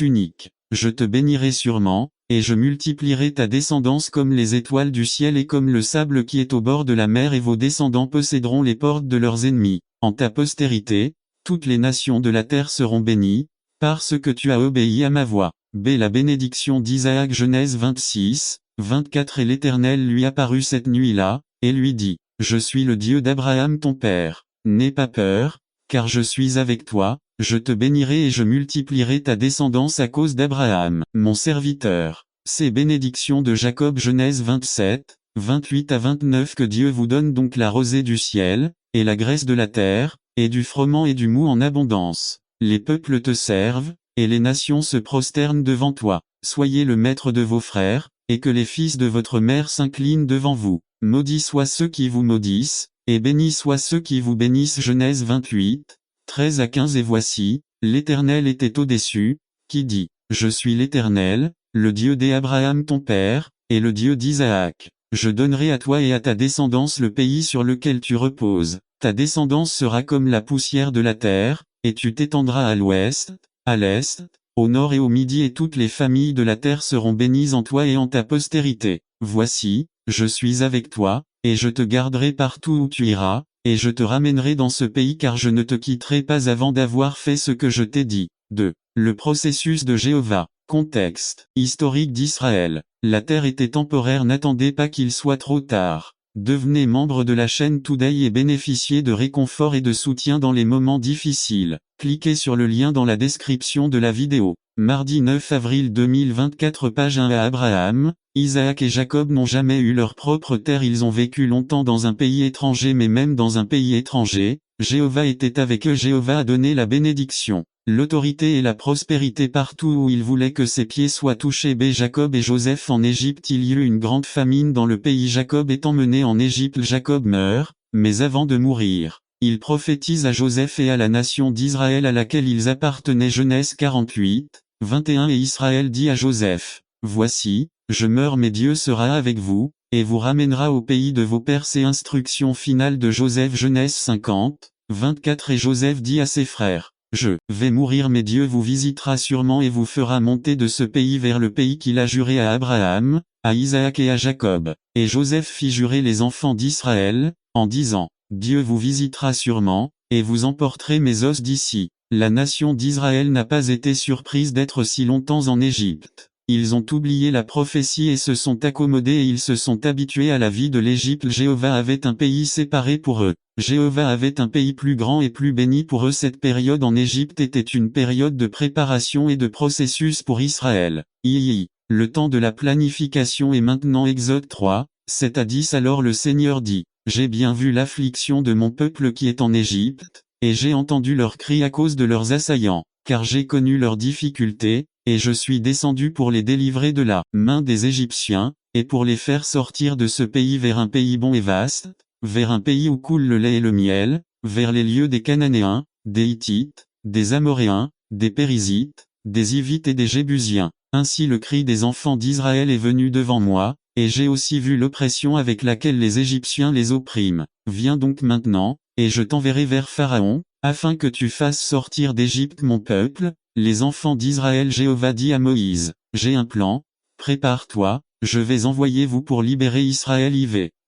unique, je te bénirai sûrement, et je multiplierai ta descendance comme les étoiles du ciel et comme le sable qui est au bord de la mer, et vos descendants posséderont les portes de leurs ennemis. En ta postérité, toutes les nations de la terre seront bénies, parce que tu as obéi à ma voix. B. La bénédiction d'Isaac. Genèse 26, 24. Et l'Éternel lui apparut cette nuit-là, et lui dit: je suis le Dieu d'Abraham ton père. N'aie pas peur, car je suis avec toi, je te bénirai et je multiplierai ta descendance à cause d'Abraham, mon serviteur. Ces bénédictions de Jacob. Genèse 27, 28 à 29. Que Dieu vous donne donc la rosée du ciel, et la graisse de la terre, et du froment et du mou en abondance. Les peuples te servent, et les nations se prosternent devant toi. Soyez le maître de vos frères, et que les fils de votre mère s'inclinent devant vous. Maudits soient ceux qui vous maudissent, et bénis soient ceux qui vous bénissent. Genèse 28, 13 à 15. Et voici, l'Éternel était au-dessus, qui dit: je suis l'Éternel, le Dieu d'Abraham ton père, et le Dieu d'Isaac. Je donnerai à toi et à ta descendance le pays sur lequel tu reposes. Ta descendance sera comme la poussière de la terre, et tu t'étendras à l'ouest, à l'est, au nord et au midi, et toutes les familles de la terre seront bénies en toi et en ta postérité. Voici, je suis avec toi, et je te garderai partout où tu iras, et je te ramènerai dans ce pays car je ne te quitterai pas avant d'avoir fait ce que je t'ai dit. 2. Le processus de Jéhovah. Contexte historique d'Israël. La terre était temporaire, n'attendez pas qu'il soit trop tard. Devenez membre de la chaîne Today et bénéficiez de réconfort et de soutien dans les moments difficiles. Cliquez sur le lien dans la description de la vidéo. Mardi 9 avril 2024 page 1 à Abraham, Isaac et Jacob n'ont jamais eu leur propre terre, ils ont vécu longtemps dans un pays étranger, mais même dans un pays étranger, Jéhovah était avec eux, Jéhovah a donné la bénédiction, l'autorité et la prospérité partout où il voulait que ses pieds soient touchés. B. Jacob et Joseph en Égypte. Il y eut une grande famine dans le pays. Jacob est emmené en Égypte. Jacob meurt, mais avant de mourir, il prophétise à Joseph et à la nation d'Israël à laquelle ils appartenaient. Genèse 48, 21. Et Israël dit à Joseph, voici, je meurs mais Dieu sera avec vous, et vous ramènera au pays de vos pères. C'est instruction finale de Joseph. Genèse 50, 24. Et Joseph dit à ses frères, je vais mourir mais Dieu vous visitera sûrement et vous fera monter de ce pays vers le pays qu'il a juré à Abraham, à Isaac et à Jacob. Et Joseph fit jurer les enfants d'Israël, en disant, Dieu vous visitera sûrement, et vous emporterez mes os d'ici. La nation d'Israël n'a pas été surprise d'être si longtemps en Égypte. Ils ont oublié la prophétie et se sont accommodés et ils se sont habitués à la vie de l'Égypte. Jéhovah avait un pays séparé pour eux. Jéhovah avait un pays plus grand et plus béni pour eux. Cette période en Égypte était une période de préparation et de processus pour Israël. Le temps de la planification est maintenant. Exode 3, 7 à 10. Alors le Seigneur dit, j'ai bien vu l'affliction de mon peuple qui est en Égypte, et j'ai entendu leurs cris à cause de leurs assaillants, car j'ai connu leurs difficultés, et je suis descendu pour les délivrer de la main des Égyptiens, et pour les faire sortir de ce pays vers un pays bon et vaste, vers un pays où coule le lait et le miel, vers les lieux des Cananéens, des Hittites, des Amoréens, des Périzites, des Hivites et des Jébusiens. Ainsi le cri des enfants d'Israël est venu devant moi, et j'ai aussi vu l'oppression avec laquelle les Égyptiens les oppriment. Viens donc maintenant, et je t'enverrai vers Pharaon, afin que tu fasses sortir d'Égypte mon peuple, les enfants d'Israël. Jéhovah dit à Moïse, j'ai un plan, prépare-toi, je vais envoyer vous pour libérer Israël.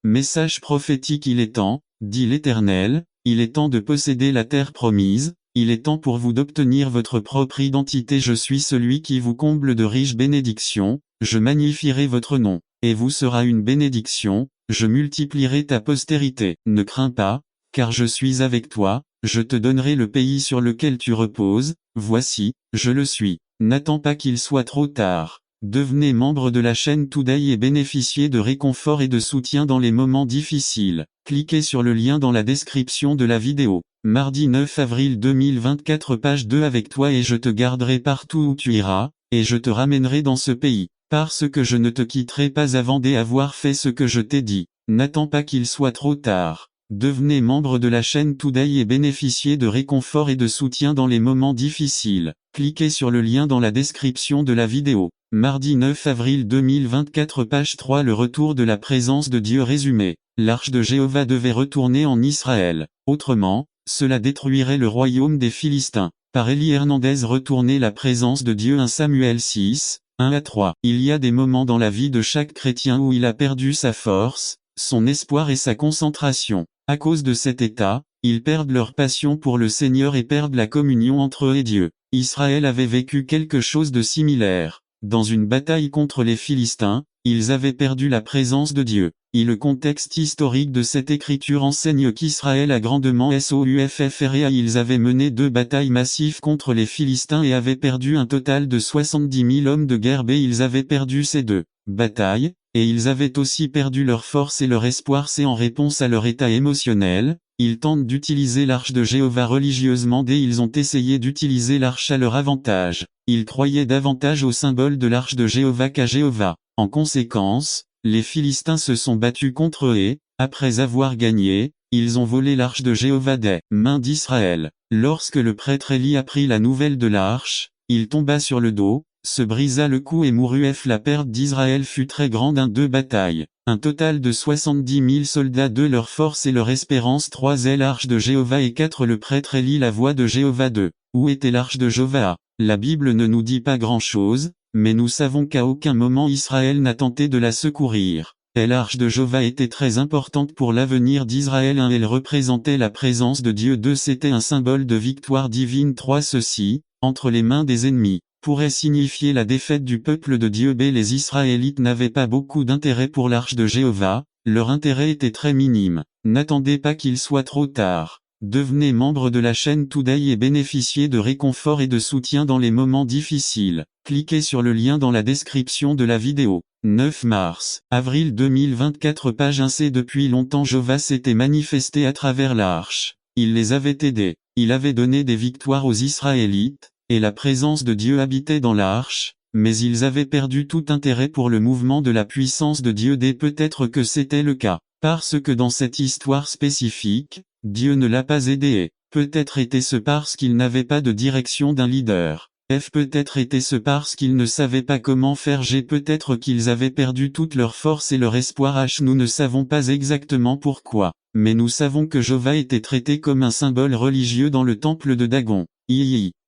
Message prophétique. Il est temps, dit l'Éternel, il est temps de posséder la terre promise, il est temps pour vous d'obtenir votre propre identité. Je suis celui qui vous comble de riches bénédictions, je magnifierai votre nom, et vous sera une bénédiction, je multiplierai ta postérité. Ne crains pas, car je suis avec toi, je te donnerai le pays sur lequel tu reposes, voici, je le suis. N'attends pas qu'il soit trop tard. Devenez membre de la chaîne Today et bénéficiez de réconfort et de soutien dans les moments difficiles. Cliquez sur le lien dans la description de la vidéo. Mardi 9 avril 2024 page 2. Avec toi et je te garderai partout où tu iras, et je te ramènerai dans ce pays, parce que je ne te quitterai pas avant d'avoir fait ce que je t'ai dit. N'attends pas qu'il soit trop tard. Devenez membre de la chaîne Today et bénéficiez de réconfort et de soutien dans les moments difficiles. Cliquez sur le lien dans la description de la vidéo. Mardi 9 avril 2024 page 3. Le retour de la présence de Dieu. Résumé. L'arche de Jéhovah devait retourner en Israël. Autrement, cela détruirait le royaume des Philistins. Par Élie Hernandez. Retourner la présence de Dieu. 1 Samuel 6, 1 à 3. Il y a des moments dans la vie de chaque chrétien où il a perdu sa force, son espoir et sa concentration. À cause de cet état, ils perdent leur passion pour le Seigneur et perdent la communion entre eux et Dieu. Israël avait vécu quelque chose de similaire. Dans une bataille contre les Philistins, ils avaient perdu la présence de Dieu. Le contexte historique de cette écriture enseigne qu'Israël a grandement souffert. Ils avaient mené 2 batailles massives contre les Philistins et avaient perdu un total de 70 000 hommes de guerre. Ils avaient perdu ces 2 batailles, et ils avaient aussi perdu leur force et leur espoir. C'est en réponse à leur état émotionnel, ils tentent d'utiliser l'arche de Jéhovah religieusement. Ils ont essayé d'utiliser l'arche à leur avantage. Ils croyaient davantage au symbole de l'arche de Jéhovah qu'à Jéhovah. En conséquence, les Philistins se sont battus contre eux et, après avoir gagné, ils ont volé l'arche de Jéhovah des mains d'Israël. Lorsque le prêtre Élie apprit la nouvelle de l'arche, il tomba sur le dos, se brisa le cou et mourut. La perte d'Israël fut très grande. 2 batailles. Un total de 70 000 soldats. 2 leur force et leur espérance. 3 l'arche de Jéhovah et 4 le prêtre Élie. La voix de Jéhovah. 2. Où était l'arche de Jéhovah? La Bible ne nous dit pas grand-chose, mais nous savons qu'à aucun moment Israël n'a tenté de la secourir. Et l'arche de Jéhovah était très importante pour l'avenir d'Israël. 1. Elle représentait la présence de Dieu. 2. C'était un symbole de victoire divine. 3. Ceci, entre les mains des ennemis, pourrait signifier la défaite du peuple de Dieu. B. Les Israélites n'avaient pas beaucoup d'intérêt pour l'arche de Jéhovah, leur intérêt était très minime. N'attendez pas qu'il soit trop tard. Devenez membre de la chaîne Today et bénéficiez de réconfort et de soutien dans les moments difficiles. Cliquez sur le lien dans la description de la vidéo. 9 mars, avril 2024. Page 1c. Depuis longtemps Jéhovah s'était manifesté à travers l'arche. Il les avait aidés. Il avait donné des victoires aux Israélites, et la présence de Dieu habitait dans l'arche, mais ils avaient perdu tout intérêt pour le mouvement de la puissance de Dieu. Peut-être que c'était le cas, parce que dans cette histoire spécifique, Dieu ne l'a pas aidé et, peut-être était-ce parce qu'il n'avait pas de direction d'un leader. Peut-être était-ce parce qu'ils ne savaient pas comment faire. Peut-être qu'ils avaient perdu toute leur force et leur espoir. Nous ne savons pas exactement pourquoi, mais nous savons que Jéhovah était traité comme un symbole religieux dans le temple de Dagon.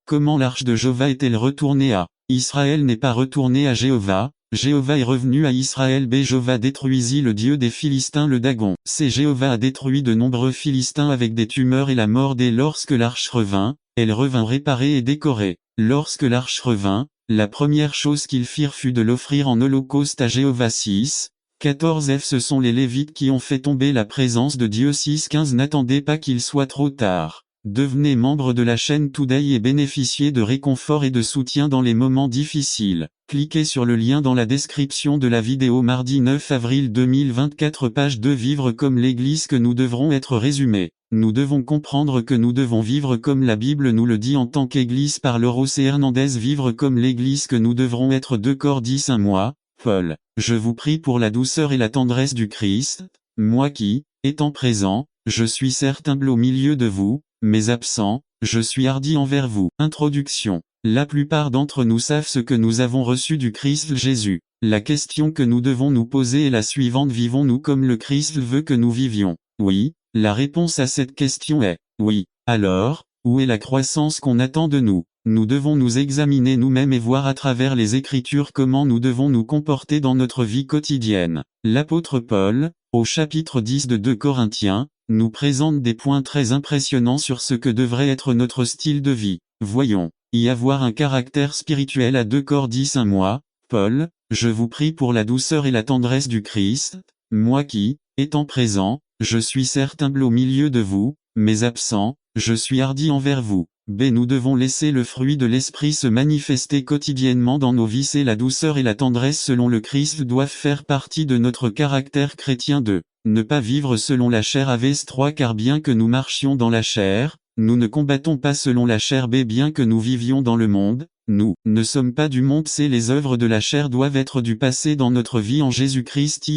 Comment l'arche de Jéhovah est-elle retournée à Israël? N'est pas retournée à Jéhovah. Jéhovah est revenu à Israël. B. Jéhovah détruisit le dieu des Philistins, le Dagon. C. Jéhovah a détruit de nombreux Philistins avec des tumeurs et la mort. D. Lorsque l'arche revint, elle revint réparée et décorée. Lorsque l'arche revint, la première chose qu'ils firent fut de l'offrir en holocauste à Jéhovah. 6. 14 F. Ce sont les Lévites qui ont fait tomber la présence de Dieu. 6. 15 N'attendez pas qu'il soit trop tard. Devenez membre de la chaîne Today et bénéficiez de réconfort et de soutien dans les moments difficiles. Cliquez sur le lien dans la description de la vidéo. Mardi 9 avril 2024. Page 2. Vivre comme l'Église que nous devrons être. Résumé. Nous devons comprendre que nous devons vivre comme la Bible nous le dit en tant qu'Église par Lauro C. Hernandez. Vivre comme l'Église que nous devrons être. 2 Corinthiens 10 1 Moi, Paul, je vous prie pour la douceur et la tendresse du Christ, moi qui, étant présent, je suis certes humble au milieu de vous, mais absent, je suis hardi envers vous. Introduction. La plupart d'entre nous savent ce que nous avons reçu du Christ Jésus. La question que nous devons nous poser est la suivante: vivons-nous comme le Christ veut que nous vivions? Oui. La réponse à cette question est oui. Alors, où est la croissance qu'on attend de nous? Nous devons nous examiner nous-mêmes et voir à travers les Écritures comment nous devons nous comporter dans notre vie quotidienne. L'apôtre Paul, au chapitre 10 de 2 Corinthiens, nous présente des points très impressionnants sur ce que devrait être notre style de vie. Voyons, y avoir un caractère spirituel. À 2 Corinthiens 10 1 Moi, Paul, je vous prie pour la douceur et la tendresse du Christ, moi qui, étant présent, je suis certes humble au milieu de vous, mais absent, je suis hardi envers vous. B. Nous devons laisser le fruit de l'esprit se manifester quotidiennement dans nos vies. Et la douceur et la tendresse selon le Christ doivent faire partie de notre caractère chrétien. 2. Ne pas vivre selon la chair. Avs 3 Car bien que nous marchions dans la chair, nous ne combattons pas selon la chair. B. Bien que nous vivions dans le monde, nous ne sommes pas du monde. C. Les œuvres de la chair doivent être du passé dans notre vie en Jésus-Christ.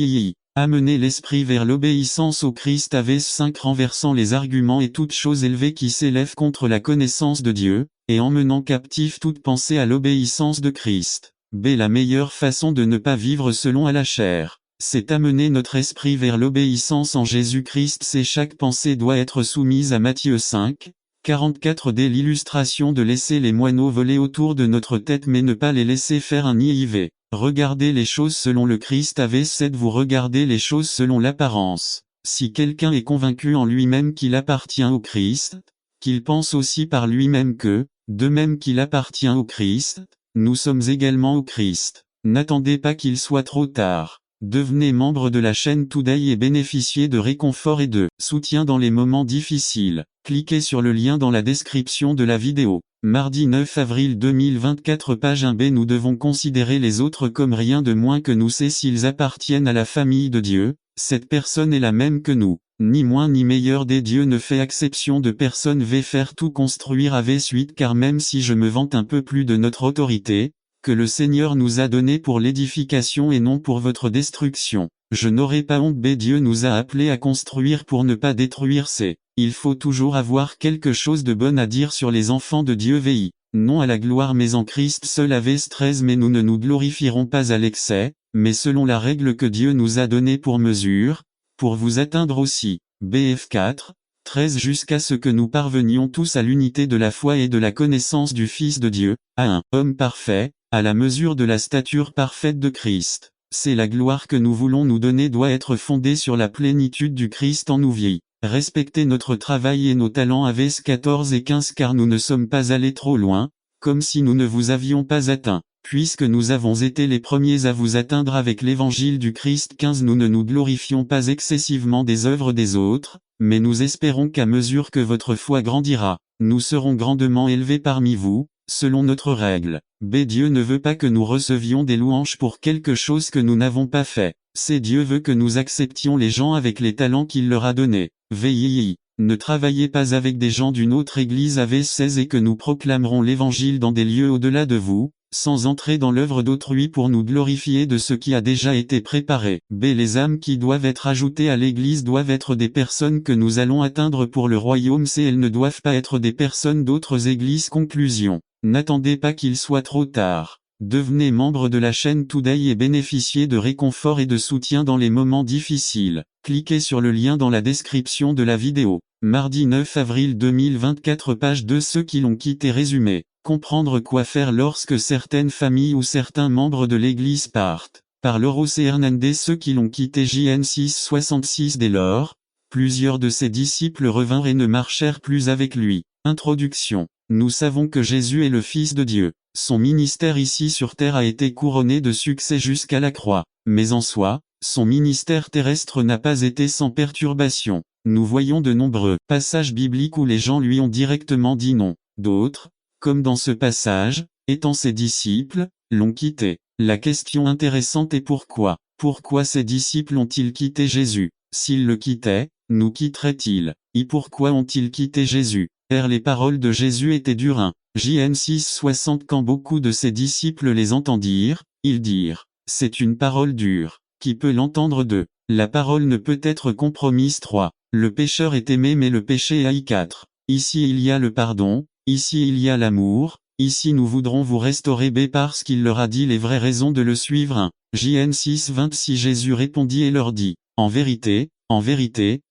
Amener l'esprit vers l'obéissance au Christ. Avs 5 Renversant les arguments et toutes choses élevées qui s'élèvent contre la connaissance de Dieu, et emmenant captif toute pensée à l'obéissance de Christ. B. La meilleure façon de ne pas vivre selon à la chair, c'est amener notre esprit vers l'obéissance en Jésus-Christ. C. Chaque pensée doit être soumise à Matthieu 5, 44 D. L'illustration de laisser les moineaux voler autour de notre tête mais ne pas les laisser faire un nid. Regardez les choses selon le Christ. Avs 7 Vous regardez les choses selon l'apparence. Si quelqu'un est convaincu en lui-même qu'il appartient au Christ, qu'il pense aussi par lui-même que, de même qu'il appartient au Christ, nous sommes également au Christ. N'attendez pas qu'il soit trop tard. Devenez membre de la chaîne Today et bénéficiez de réconfort et de soutien dans les moments difficiles. Cliquez sur le lien dans la description de la vidéo. Mardi 9 avril 2024 Page 1b Nous devons considérer les autres comme rien de moins que nous. C'est s'ils appartiennent à la famille de Dieu, cette personne est la même que nous. Ni moins ni meilleur. Des Dieu ne fait exception de personne. V. Faire tout construire. Avs 8 Car même si je me vante un peu plus de notre autorité, que le Seigneur nous a donné pour l'édification et non pour votre destruction, je n'aurai pas honte. B. Dieu nous a appelés à construire pour ne pas détruire. C. Il faut toujours avoir quelque chose de bon à dire sur les enfants de Dieu. VI. Non à la gloire mais en Christ seul. Avs 13 Mais nous ne nous glorifierons pas à l'excès, mais selon la règle que Dieu nous a donnée pour mesure, pour vous atteindre aussi. Bf 4, 13 Jusqu'à ce que nous parvenions tous à l'unité de la foi et de la connaissance du Fils de Dieu, à un homme parfait, à la mesure de la stature parfaite de Christ. C'est la gloire que nous voulons nous donner doit être fondée sur la plénitude du Christ en nous vie. Respectez notre travail et nos talents avec 14 et 15 car nous ne sommes pas allés trop loin, comme si nous ne vous avions pas atteint. Puisque nous avons été les premiers à vous atteindre avec l'évangile du Christ 15 nous ne nous glorifions pas excessivement des œuvres des autres, mais nous espérons qu'à mesure que votre foi grandira, nous serons grandement élevés parmi vous, selon notre règle. B. Dieu ne veut pas que nous recevions des louanges pour quelque chose que nous n'avons pas fait. C. Dieu veut que nous acceptions les gens avec les talents qu'il leur a donnés. VII. Ne travaillez pas avec des gens d'une autre église avec 16 et que nous proclamerons l'évangile dans des lieux au-delà de vous, sans entrer dans l'œuvre d'autrui pour nous glorifier de ce qui a déjà été préparé. B. Les âmes qui doivent être ajoutées à l'Église doivent être des personnes que nous allons atteindre pour le royaume. C. Elles ne doivent pas être des personnes d'autres églises. Conclusion. N'attendez pas qu'il soit trop tard. Devenez membre de la chaîne Today et bénéficiez de réconfort et de soutien dans les moments difficiles. Cliquez sur le lien dans la description de la vidéo. Mardi 9 avril 2024 page 2 Ceux qui l'ont quitté résumé. Comprendre quoi faire lorsque certaines familles ou certains membres de l'Église partent. Par Lauro C. Hernandez. Ceux qui l'ont quitté JN 666 dès lors, plusieurs de ses disciples revinrent et ne marchèrent plus avec lui. Introduction. Nous savons que Jésus est le Fils de Dieu. Son ministère ici sur terre a été couronné de succès jusqu'à la croix. Mais en soi, son ministère terrestre n'a pas été sans perturbation. Nous voyons de nombreux passages bibliques où les gens lui ont directement dit non. D'autres, comme dans ce passage, étant ses disciples, l'ont quitté. La question intéressante est pourquoi. Pourquoi ses disciples ont-ils quitté Jésus? S'ils le quittaient, nous quitteraient-ils? Et pourquoi ont-ils quitté Jésus? Car les paroles de Jésus étaient dures. JN 660 Quand beaucoup de ses disciples les entendirent, ils dirent, c'est une parole dure. Qui peut l'entendre de? La parole ne peut être compromise. 3. Le pécheur est aimé mais le péché haï. 4. Ici il y a le pardon, ici il y a l'amour, ici nous voudrons vous restaurer. B. Parce qu'il leur a dit les vraies raisons de le suivre. 1. JN 626 Jésus répondit et leur dit, en vérité,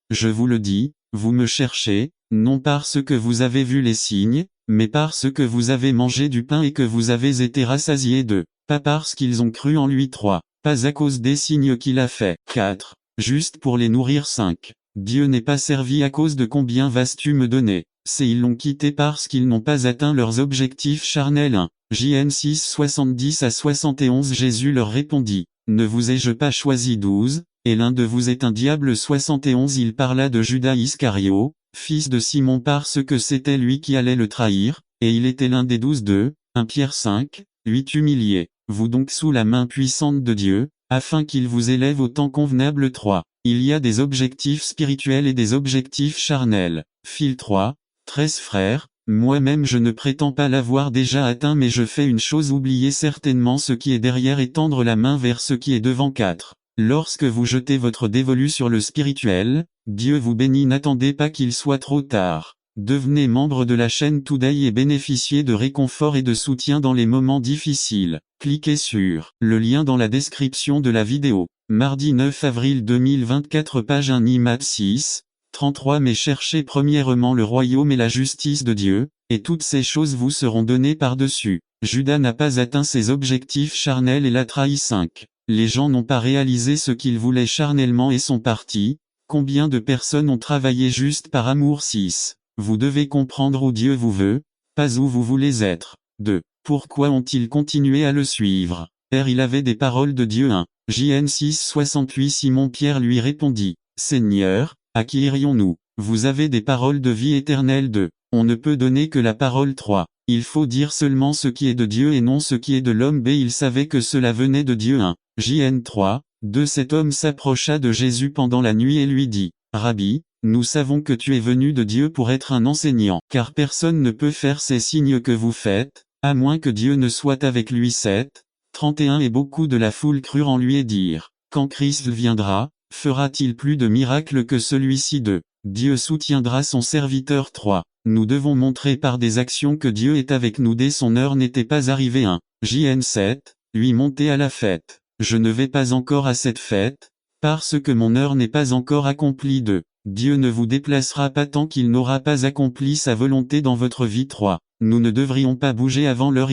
je vous le dis, vous me cherchez, non parce que vous avez vu les signes, mais parce que vous avez mangé du pain et que vous avez été rassasiés d'eux, pas parce qu'ils ont cru en lui. 3. Pas à cause des signes qu'il a fait. 4. Juste pour les nourrir. 5. Dieu n'est pas servi à cause de combien vas-tu me donner. C'est ils l'ont quitté parce qu'ils n'ont pas atteint leurs objectifs charnels. 1. JN 6 70 à 71 Jésus leur répondit, ne vous ai-je pas choisi 12, et l'un de vous est un diable. 71 Il parla de Judas Iscario, fils de Simon parce que c'était lui qui allait le trahir, et il était l'un des 12. 2. 1 Pierre 5, 8 Humiliez, vous donc sous la main puissante de Dieu, afin qu'il vous élève au temps convenable. 3. Il y a des objectifs spirituels et des objectifs charnels. Fil 3, 13 Frères, moi-même je ne prétends pas l'avoir déjà atteint mais je fais une chose oublier certainement ce qui est derrière et tendre la main vers ce qui est devant. 4. Lorsque vous jetez votre dévolu sur le spirituel, Dieu vous bénit. N'attendez pas qu'il soit trop tard. Devenez membre de la chaîne Today et bénéficiez de réconfort et de soutien dans les moments difficiles. Cliquez sur le lien dans la description de la vidéo. Mardi 9 avril 2024 page 1 Matthieu 6, 33 Mais cherchez premièrement le royaume et la justice de Dieu, et toutes ces choses vous seront données par-dessus. Judas n'a pas atteint ses objectifs charnels et l'a trahi. 5. Les gens n'ont pas réalisé ce qu'ils voulaient charnellement et sont partis. Combien de personnes ont travaillé juste par amour? 6. Vous devez comprendre où Dieu vous veut, pas où vous voulez être. 2. Pourquoi ont-ils continué à le suivre? Car il avait des paroles de Dieu. 1. JN 6 68 Simon-Pierre lui répondit, Seigneur, à qui irions-nous? Vous avez des paroles de vie éternelle. 2. On ne peut donner que la parole. 3. Il faut dire seulement ce qui est de Dieu et non ce qui est de l'homme. B. Il savait que cela venait de Dieu. 1. JN 3, 2 Cet homme s'approcha de Jésus pendant la nuit et lui dit, Rabbi, nous savons que tu es venu de Dieu pour être un enseignant, car personne ne peut faire ces signes que vous faites, à moins que Dieu ne soit avec lui. 7. 31 Et beaucoup de la foule crurent en lui et dirent, quand Christ viendra, fera-t-il plus de miracles que celui-ci? 2. Dieu soutiendra son serviteur. 3. Nous devons montrer par des actions que Dieu est avec nous dès son heure n'était pas arrivée. 1. JN 7, lui monter à la fête. Je ne vais pas encore à cette fête, parce que mon heure n'est pas encore accomplie. 2. Dieu ne vous déplacera pas tant qu'il n'aura pas accompli sa volonté dans votre vie. 3. Nous ne devrions pas bouger avant l'heure.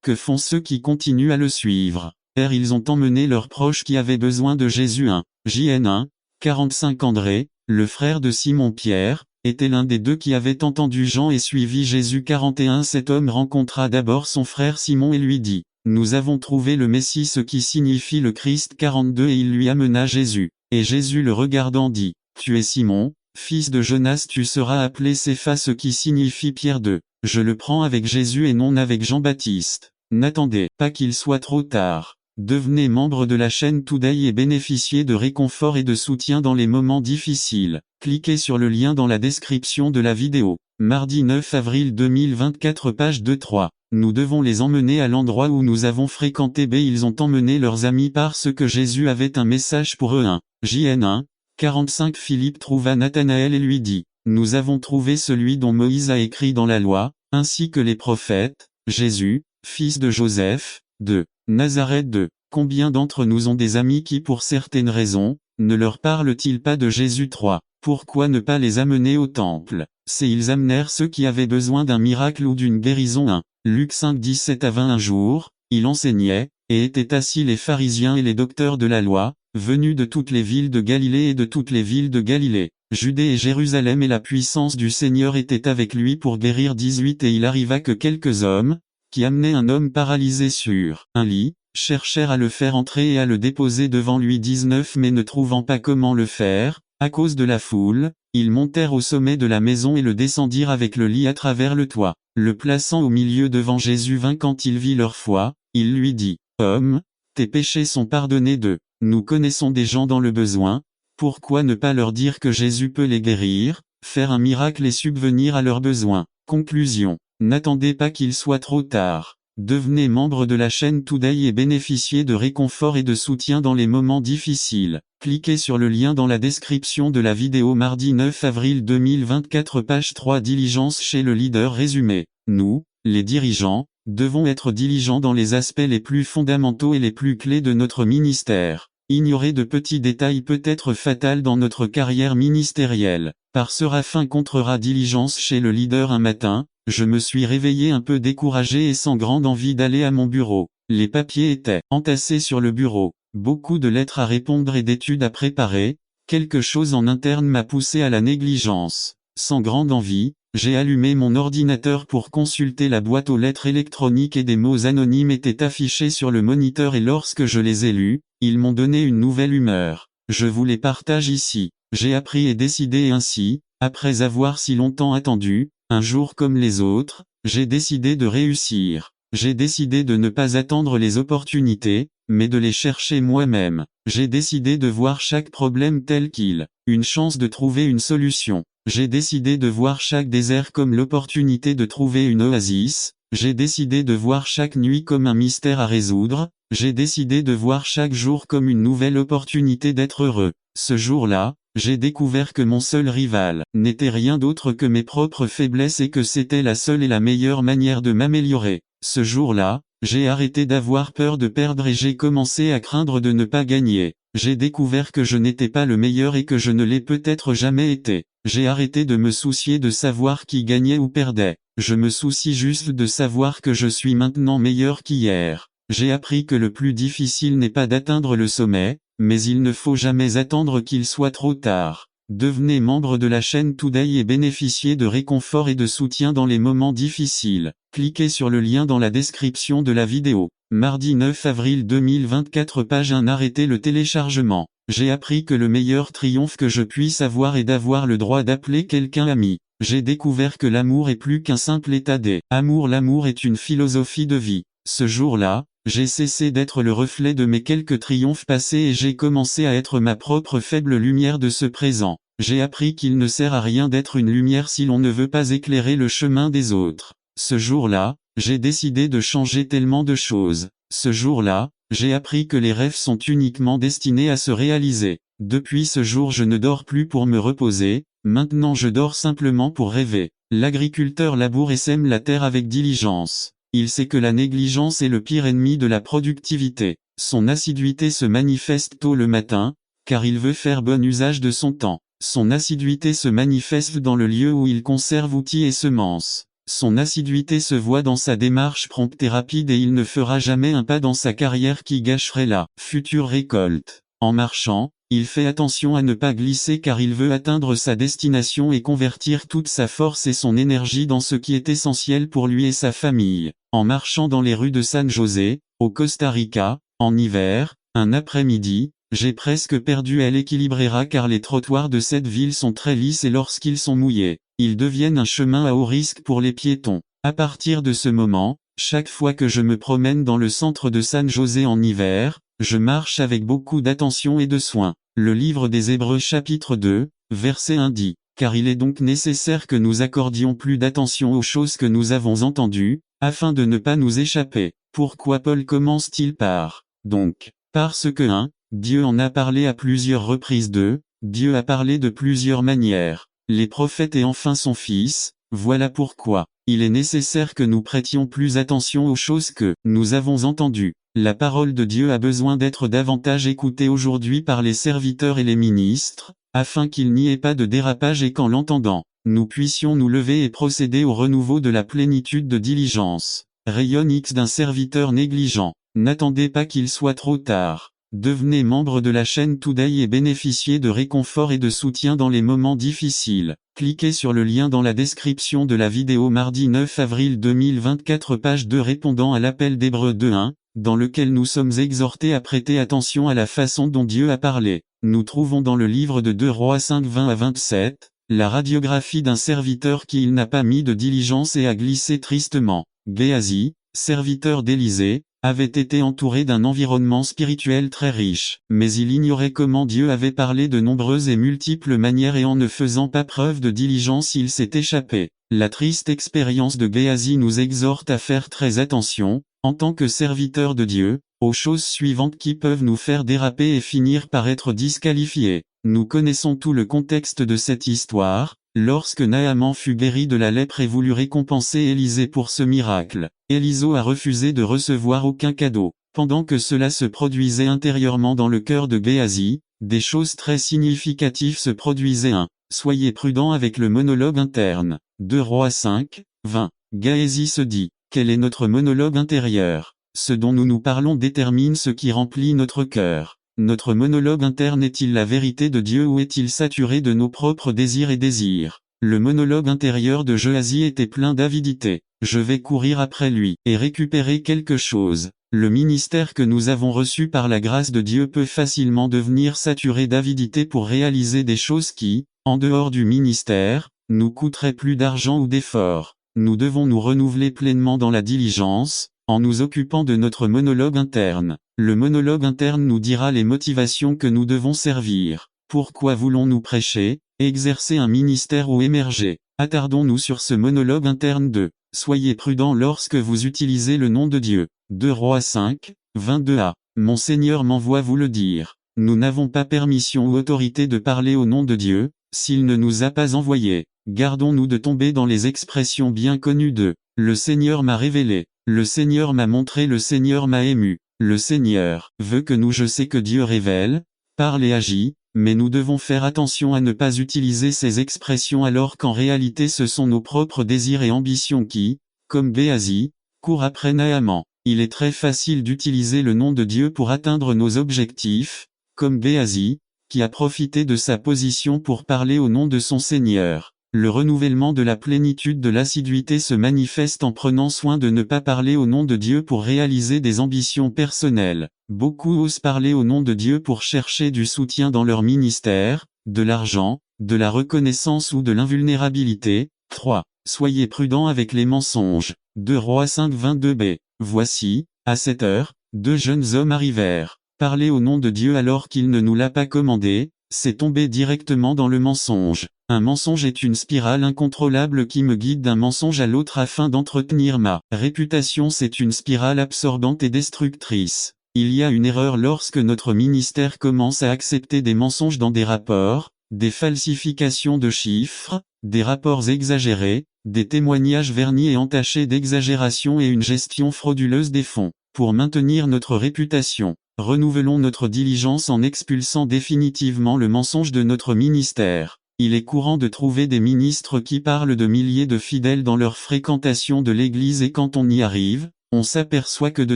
Que font ceux qui continuent à le suivre? Ils ont emmené leurs proches qui avaient besoin de Jésus. 1 JN 1, 45 André, le frère de Simon-Pierre, était l'un des deux qui avait entendu Jean et suivi Jésus. 41 Cet homme rencontra d'abord son frère Simon et lui dit, « Nous avons trouvé le Messie, ce qui signifie le Christ. 42 Et il lui amena Jésus. Et Jésus le regardant dit, « Tu es Simon, fils de Jonas, tu seras appelé Cépha, ce qui signifie Pierre. 2 Je le prends avec Jésus et non avec Jean-Baptiste. N'attendez pas qu'il soit trop tard. Devenez membre de la chaîne Today et bénéficiez de réconfort et de soutien dans les moments difficiles. Cliquez sur le lien dans la description de la vidéo. Mardi 9 avril 2024 page 2-3. Nous devons les emmener à l'endroit où nous avons fréquenté. Ils ont emmené leurs amis parce que Jésus avait un message pour eux. 1 JN 1, 45 Philippe trouva Nathanaël et lui dit, « Nous avons trouvé celui dont Moïse a écrit dans la loi, ainsi que les prophètes, Jésus, fils de Joseph, de Nazareth. 2 Combien d'entre nous ont des amis qui pour certaines raisons, ne leur parlent-ils pas de Jésus? 3 Pourquoi ne pas les amener au temple? Ils amenèrent ceux qui avaient besoin d'un miracle ou d'une guérison. 1 Luc 5 17 à 20 Un jour, il enseignait, et étaient assis les pharisiens et les docteurs de la loi, venus de toutes les villes de Galilée et de toutes les villes de Galilée, Judée et Jérusalem, et la puissance du Seigneur était avec lui pour guérir. 18 Et il arriva que quelques hommes, qui amenaient un homme paralysé sur un lit, cherchèrent à le faire entrer et à le déposer devant lui. 19 Mais ne trouvant pas comment le faire, à cause de la foule, ils montèrent au sommet de la maison et le descendirent avec le lit à travers le toit, le plaçant au milieu devant Jésus. 20 Quand il vit leur foi, il lui dit, « Homme, tes péchés sont pardonnés. 2 Nous connaissons des gens dans le besoin, pourquoi ne pas leur dire que Jésus peut les guérir, faire un miracle et subvenir à leurs besoins? Conclusion. N'attendez pas qu'il soit trop tard. Devenez membre de la chaîne Today et bénéficiez de réconfort et de soutien dans les moments difficiles. Cliquez sur le lien dans la description de la vidéo. Mardi 9 avril 2024 page 3 Diligence chez le leader. Résumé. Nous, les dirigeants, devons être diligents dans les aspects les plus fondamentaux et les plus clés de notre ministère. Ignorer de petits détails peut être fatal dans notre carrière ministérielle. Par Séraphin contrera diligence chez le leader. Un matin, je me suis réveillé un peu découragé et sans grande envie d'aller à mon bureau. Les papiers étaient entassés sur le bureau, beaucoup de lettres à répondre et d'études à préparer. Quelque chose en interne m'a poussé à la négligence. Sans grande envie, j'ai allumé mon ordinateur pour consulter la boîte aux lettres électroniques et des mots anonymes étaient affichés sur le moniteur et lorsque je les ai lus, ils m'ont donné une nouvelle humeur. Je vous les partage ici. J'ai appris et décidé et ainsi, après avoir si longtemps attendu, un jour comme les autres, j'ai décidé de réussir. J'ai décidé de ne pas attendre les opportunités, mais de les chercher moi-même. J'ai décidé de voir chaque problème tel qu'il, une chance de trouver une solution. J'ai décidé de voir chaque désert comme l'opportunité de trouver une oasis. J'ai décidé de voir chaque nuit comme un mystère à résoudre. J'ai décidé de voir chaque jour comme une nouvelle opportunité d'être heureux. Ce jour-là, j'ai découvert que mon seul rival n'était rien d'autre que mes propres faiblesses et que c'était la seule et la meilleure manière de m'améliorer. Ce jour-là, j'ai arrêté d'avoir peur de perdre et j'ai commencé à craindre de ne pas gagner. J'ai découvert que je n'étais pas le meilleur et que je ne l'ai peut-être jamais été. J'ai arrêté de me soucier de savoir qui gagnait ou perdait. Je me soucie juste de savoir que je suis maintenant meilleur qu'hier. J'ai appris que le plus difficile n'est pas d'atteindre le sommet, mais il ne faut jamais attendre qu'il soit trop tard. Devenez membre de la chaîne Today et bénéficiez de réconfort et de soutien dans les moments difficiles. Cliquez sur le lien dans la description de la vidéo. Mardi 9 avril 2024 page 1 Arrêtez le téléchargement. J'ai appris que le meilleur triomphe que je puisse avoir est d'avoir le droit d'appeler quelqu'un ami. J'ai découvert que l'amour est plus qu'un simple état d'amour. L'amour est une philosophie de vie. Ce jour-là, j'ai cessé d'être le reflet de mes quelques triomphes passés et j'ai commencé à être ma propre faible lumière de ce présent. J'ai appris qu'il ne sert à rien d'être une lumière si l'on ne veut pas éclairer le chemin des autres. Ce jour-là, j'ai décidé de changer tellement de choses. Ce jour-là, j'ai appris que les rêves sont uniquement destinés à se réaliser. Depuis ce jour je ne dors plus pour me reposer, maintenant je dors simplement pour rêver. L'agriculteur laboure et sème la terre avec diligence. Il sait que la négligence est le pire ennemi de la productivité. Son assiduité se manifeste tôt le matin, car il veut faire bon usage de son temps. Son assiduité se manifeste dans le lieu où il conserve outils et semences. Son assiduité se voit dans sa démarche prompte et rapide et il ne fera jamais un pas dans sa carrière qui gâcherait la future récolte. En marchant, il fait attention à ne pas glisser car il veut atteindre sa destination et convertir toute sa force et son énergie dans ce qui est essentiel pour lui et sa famille. En marchant dans les rues de San José, au Costa Rica, en hiver, un après-midi, j'ai presque perdu l'équilibre car les trottoirs de cette ville sont très lisses et lorsqu'ils sont mouillés, ils deviennent un chemin à haut risque pour les piétons. À partir de ce moment, chaque fois que je me promène dans le centre de San José en hiver, je marche avec beaucoup d'attention et de soin. Le livre des Hébreux chapitre 2, verset 1 dit, « Car il est donc nécessaire que nous accordions plus d'attention aux choses que nous avons entendues, afin de ne pas nous échapper. » Pourquoi Paul commence-t-il par « donc » ? Parce que 1. Dieu en a parlé à plusieurs reprises. 2. Dieu a parlé de plusieurs manières. Les prophètes et enfin son Fils, voilà pourquoi il est nécessaire que nous prêtions plus attention aux choses que nous avons entendues. La parole de Dieu a besoin d'être davantage écoutée aujourd'hui par les serviteurs et les ministres, afin qu'il n'y ait pas de dérapage et qu'en l'entendant, nous puissions nous lever et procéder au renouveau de la plénitude de diligence. Rayon X d'un serviteur négligent. N'attendez pas qu'il soit trop tard. Devenez membre de la chaîne Today et bénéficiez de réconfort et de soutien dans les moments difficiles. Cliquez sur le lien dans la description de la vidéo mardi 9 avril 2024 page 2 répondant à l'appel d'Hébreux 2.1, dans lequel nous sommes exhortés à prêter attention à la façon dont Dieu a parlé. Nous trouvons dans le livre de 2 Rois 5 20 à 27, la radiographie d'un serviteur qui il n'a pas mis de diligence et a glissé tristement. Géasi, serviteur d'Élisée, avait été entouré d'un environnement spirituel très riche, mais il ignorait comment Dieu avait parlé de nombreuses et multiples manières et en ne faisant pas preuve de diligence il s'est échappé. La triste expérience de Géasi nous exhorte à faire très attention, en tant que serviteurs de Dieu, aux choses suivantes qui peuvent nous faire déraper et finir par être disqualifiés. Nous connaissons tout le contexte de cette histoire. Lorsque Naaman fut guéri de la lèpre et voulut récompenser Élisée pour ce miracle, Élisée a refusé de recevoir aucun cadeau. Pendant que cela se produisait intérieurement dans le cœur de Géasi, des choses très significatives se produisaient. 1. Soyez prudents avec le monologue interne. 2 Rois 5, 20. Géasi se dit, quel est notre monologue intérieur? Ce dont nous nous parlons détermine ce qui remplit notre cœur. Notre monologue interne est-il la vérité de Dieu ou est-il saturé de nos propres désirs et désirs? Le monologue intérieur de Géasi était plein d'avidité. Je vais courir après lui et récupérer quelque chose. Le ministère que nous avons reçu par la grâce de Dieu peut facilement devenir saturé d'avidité pour réaliser des choses qui, en dehors du ministère, nous coûteraient plus d'argent ou d'efforts. Nous devons nous renouveler pleinement dans la diligence, en nous occupant de notre monologue interne. Le monologue interne nous dira les motivations que nous devons servir. Pourquoi voulons-nous prêcher, exercer un ministère ou émerger? Attardons-nous sur ce monologue interne de « Soyez prudents lorsque vous utilisez le nom de Dieu ». 2 Rois 5, 22a. Mon Seigneur m'envoie vous le dire. Nous n'avons pas permission ou autorité de parler au nom de Dieu, s'il ne nous a pas envoyés. Gardons-nous de tomber dans les expressions bien connues de « Le Seigneur m'a révélé »,« Le Seigneur m'a montré »,« Le Seigneur m'a ému ». Le Seigneur veut que je sais que Dieu révèle, parle et agit, mais nous devons faire attention à ne pas utiliser ces expressions alors qu'en réalité ce sont nos propres désirs et ambitions qui, comme Géasi, courent après Naaman. Il est très facile d'utiliser le nom de Dieu pour atteindre nos objectifs, comme Géasi, qui a profité de sa position pour parler au nom de son Seigneur. Le renouvellement de la plénitude de l'assiduité se manifeste en prenant soin de ne pas parler au nom de Dieu pour réaliser des ambitions personnelles. Beaucoup osent parler au nom de Dieu pour chercher du soutien dans leur ministère, de l'argent, de la reconnaissance ou de l'invulnérabilité. 3. Soyez prudents avec les mensonges. 2 Rois 5 22b. Voici, à cette heure, 2 jeunes hommes arrivèrent. Parler au nom de Dieu alors qu'il ne nous l'a pas commandé, c'est tomber directement dans le mensonge. Un mensonge est une spirale incontrôlable qui me guide d'un mensonge à l'autre afin d'entretenir ma réputation. C'est une spirale absorbante et destructrice. Il y a une erreur lorsque notre ministère commence à accepter des mensonges dans des rapports, des falsifications de chiffres, des rapports exagérés, des témoignages vernis et entachés d'exagération et une gestion frauduleuse des fonds. Pour maintenir notre réputation, renouvelons notre diligence en expulsant définitivement le mensonge de notre ministère. Il est courant de trouver des ministres qui parlent de milliers de fidèles dans leur fréquentation de l'église et quand on y arrive, on s'aperçoit que de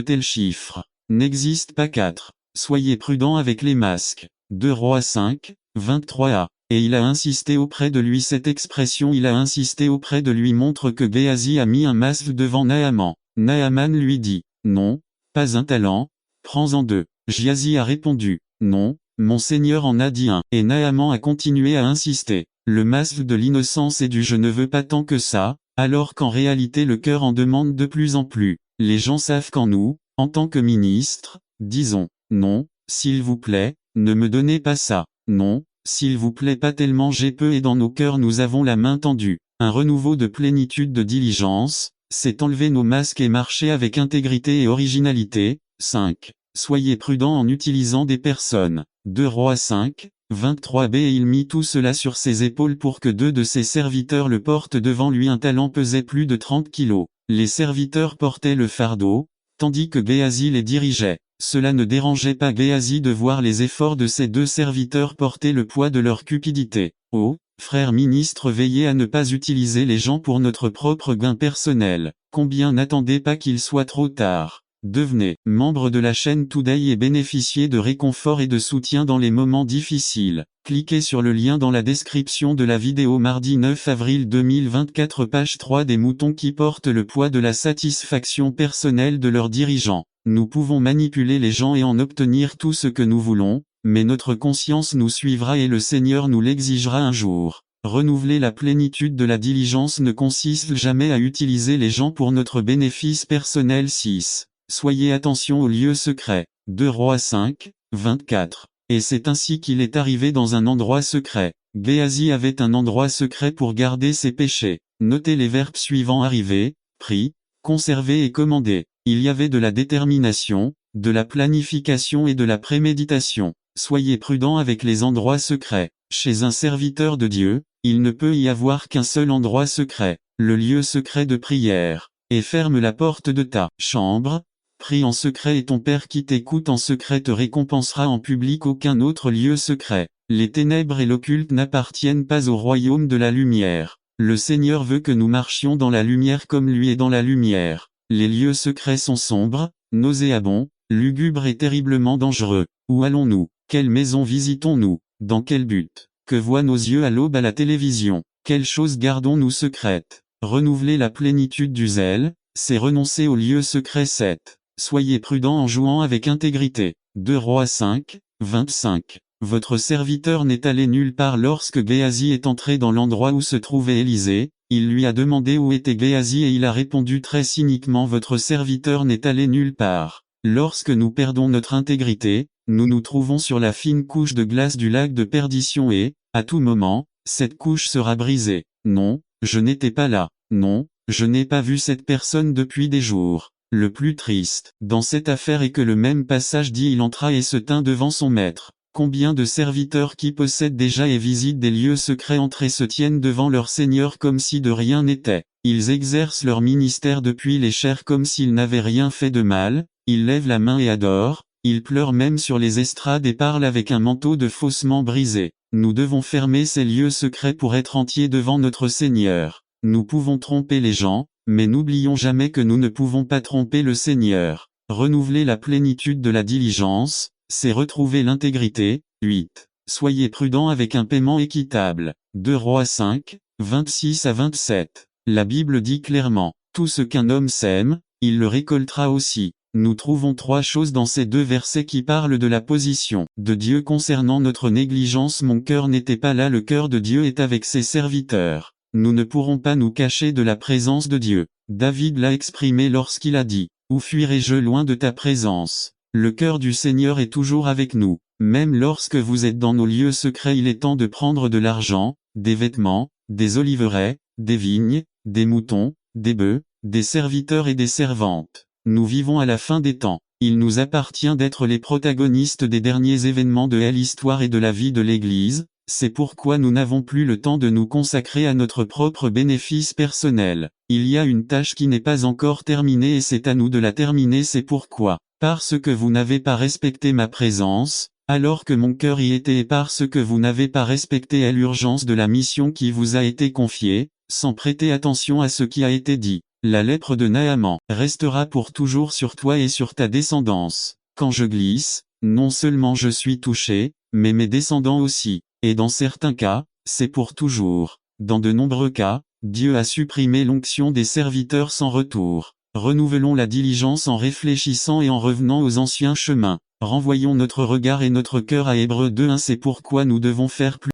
tels chiffres n'existent pas. 4. Soyez prudents avec les masques. 2 Rois 5, 23a. Et il a insisté auprès de lui. Cette expression il a insisté auprès de lui montre que Géasi a mis un masque devant Naaman. Naaman lui dit, non, pas un talent, prends-en 2. Géasi a répondu, non, mon Seigneur en a dit un. Et Naaman a continué à insister. Le masque de l'innocence et du je ne veux pas tant que ça, alors qu'en réalité le cœur en demande de plus en plus. Les gens savent qu'en nous, en tant que ministres, disons, non, s'il vous plaît, ne me donnez pas ça, non, s'il vous plaît pas tellement j'ai peu et dans nos cœurs nous avons la main tendue. Un renouveau de plénitude de diligence, c'est enlever nos masques et marcher avec intégrité et originalité. 5. Soyez prudents en utilisant des personnes. 2 Rois 5, 23b. Et il mit tout cela sur ses épaules pour que 2 de ses serviteurs le portent devant lui. Un talent pesait plus de 30 kilos. Les serviteurs portaient le fardeau, tandis que Géasi les dirigeait. Cela ne dérangeait pas Géasi de voir les efforts de ses 2 serviteurs porter le poids de leur cupidité. Oh, frères ministres, veillez à ne pas utiliser les gens pour notre propre gain personnel. Combien n'attendez pas qu'il soit trop tard. Devenez membre de la chaîne Today et bénéficiez de réconfort et de soutien dans les moments difficiles. Cliquez sur le lien dans la description de la vidéo. Mardi 9 avril 2024, page 3. Des moutons qui portent le poids de la satisfaction personnelle de leurs dirigeants. Nous pouvons manipuler les gens et en obtenir tout ce que nous voulons, mais notre conscience nous suivra et le Seigneur nous l'exigera un jour. Renouveler la plénitude de la diligence ne consiste jamais à utiliser les gens pour notre bénéfice personnel. 6. Soyez attention aux lieux secrets. 2 Rois 5, 24. Et c'est ainsi qu'il est arrivé dans un endroit secret. Géasi avait un endroit secret pour garder ses péchés. Notez les verbes suivants: arriver, pris, conserver et commander. Il y avait de la détermination, de la planification et de la préméditation. Soyez prudents avec les endroits secrets. Chez un serviteur de Dieu, il ne peut y avoir qu'un seul endroit secret, le lieu secret de prière. Et ferme la porte de ta chambre, prie en secret et ton Père qui t'écoute en secret te récompensera en public. Aucun autre lieu secret. Les ténèbres et l'occulte n'appartiennent pas au royaume de la lumière. Le Seigneur veut que nous marchions dans la lumière comme lui est dans la lumière. Les lieux secrets sont sombres, nauséabonds, lugubres et terriblement dangereux. Où allons-nous? Quelle maison visitons-nous? Dans quel but? Que voient nos yeux à l'aube à la télévision? Quelles choses gardons-nous secrètes? Renouveler la plénitude du zèle, c'est renoncer aux lieux secrets. 7. Soyez prudents en jouant avec intégrité. 2 Rois 5, 25. Votre serviteur n'est allé nulle part lorsque Géasi est entré dans l'endroit où se trouvait Élisée. Il lui a demandé où était Géasi et il a répondu très cyniquement: votre serviteur n'est allé nulle part. Lorsque nous perdons notre intégrité, nous nous trouvons sur la fine couche de glace du lac de perdition et, à tout moment, cette couche sera brisée. Non, je n'étais pas là. Non, je n'ai pas vu cette personne depuis des jours. Le plus triste dans cette affaire est que le même passage dit: il entra et se tint devant son maître. Combien de serviteurs qui possèdent déjà et visitent des lieux secrets entrent et se tiennent devant leur Seigneur comme si de rien n'était. Ils exercent leur ministère depuis les chairs comme s'ils n'avaient rien fait de mal, ils lèvent la main et adorent, ils pleurent même sur les estrades et parlent avec un manteau de faussement brisé. Nous devons fermer ces lieux secrets pour être entiers devant notre Seigneur. Nous pouvons tromper les gens, mais n'oublions jamais que nous ne pouvons pas tromper le Seigneur. Renouveler la plénitude de la diligence, c'est retrouver l'intégrité. 8. Soyez prudents avec un paiement équitable. 2 Rois 5, 26 à 27. La Bible dit clairement, tout ce qu'un homme sème, il le récoltera aussi. Nous trouvons 3 choses dans ces 2 versets qui parlent de la position de Dieu concernant notre négligence. Mon cœur n'était pas là, le cœur de Dieu est avec ses serviteurs. Nous ne pourrons pas nous cacher de la présence de Dieu. David l'a exprimé lorsqu'il a dit: où fuirai-je loin de ta présence? Le cœur du Seigneur est toujours avec nous. Même lorsque vous êtes dans nos lieux secrets, il est temps de prendre de l'argent, des vêtements, des oliveraies, des vignes, des moutons, des bœufs, des serviteurs et des servantes. Nous vivons à la fin des temps. Il nous appartient d'être les protagonistes des derniers événements de l'histoire et de la vie de l'Église. C'est pourquoi nous n'avons plus le temps de nous consacrer à notre propre bénéfice personnel. Il y a une tâche qui n'est pas encore terminée et c'est à nous de la terminer. C'est pourquoi, parce que vous n'avez pas respecté ma présence, alors que mon cœur y était et parce que vous n'avez pas respecté à l'urgence de la mission qui vous a été confiée, sans prêter attention à ce qui a été dit. La lèpre de Naaman restera pour toujours sur toi et sur ta descendance. Quand je glisse, non seulement je suis touché, mais mes descendants aussi. Et dans certains cas, c'est pour toujours. Dans de nombreux cas, Dieu a supprimé l'onction des serviteurs sans retour. Renouvelons la diligence en réfléchissant et en revenant aux anciens chemins. Renvoyons notre regard et notre cœur à Hébreux 2:1. C'est pourquoi nous devons faire plus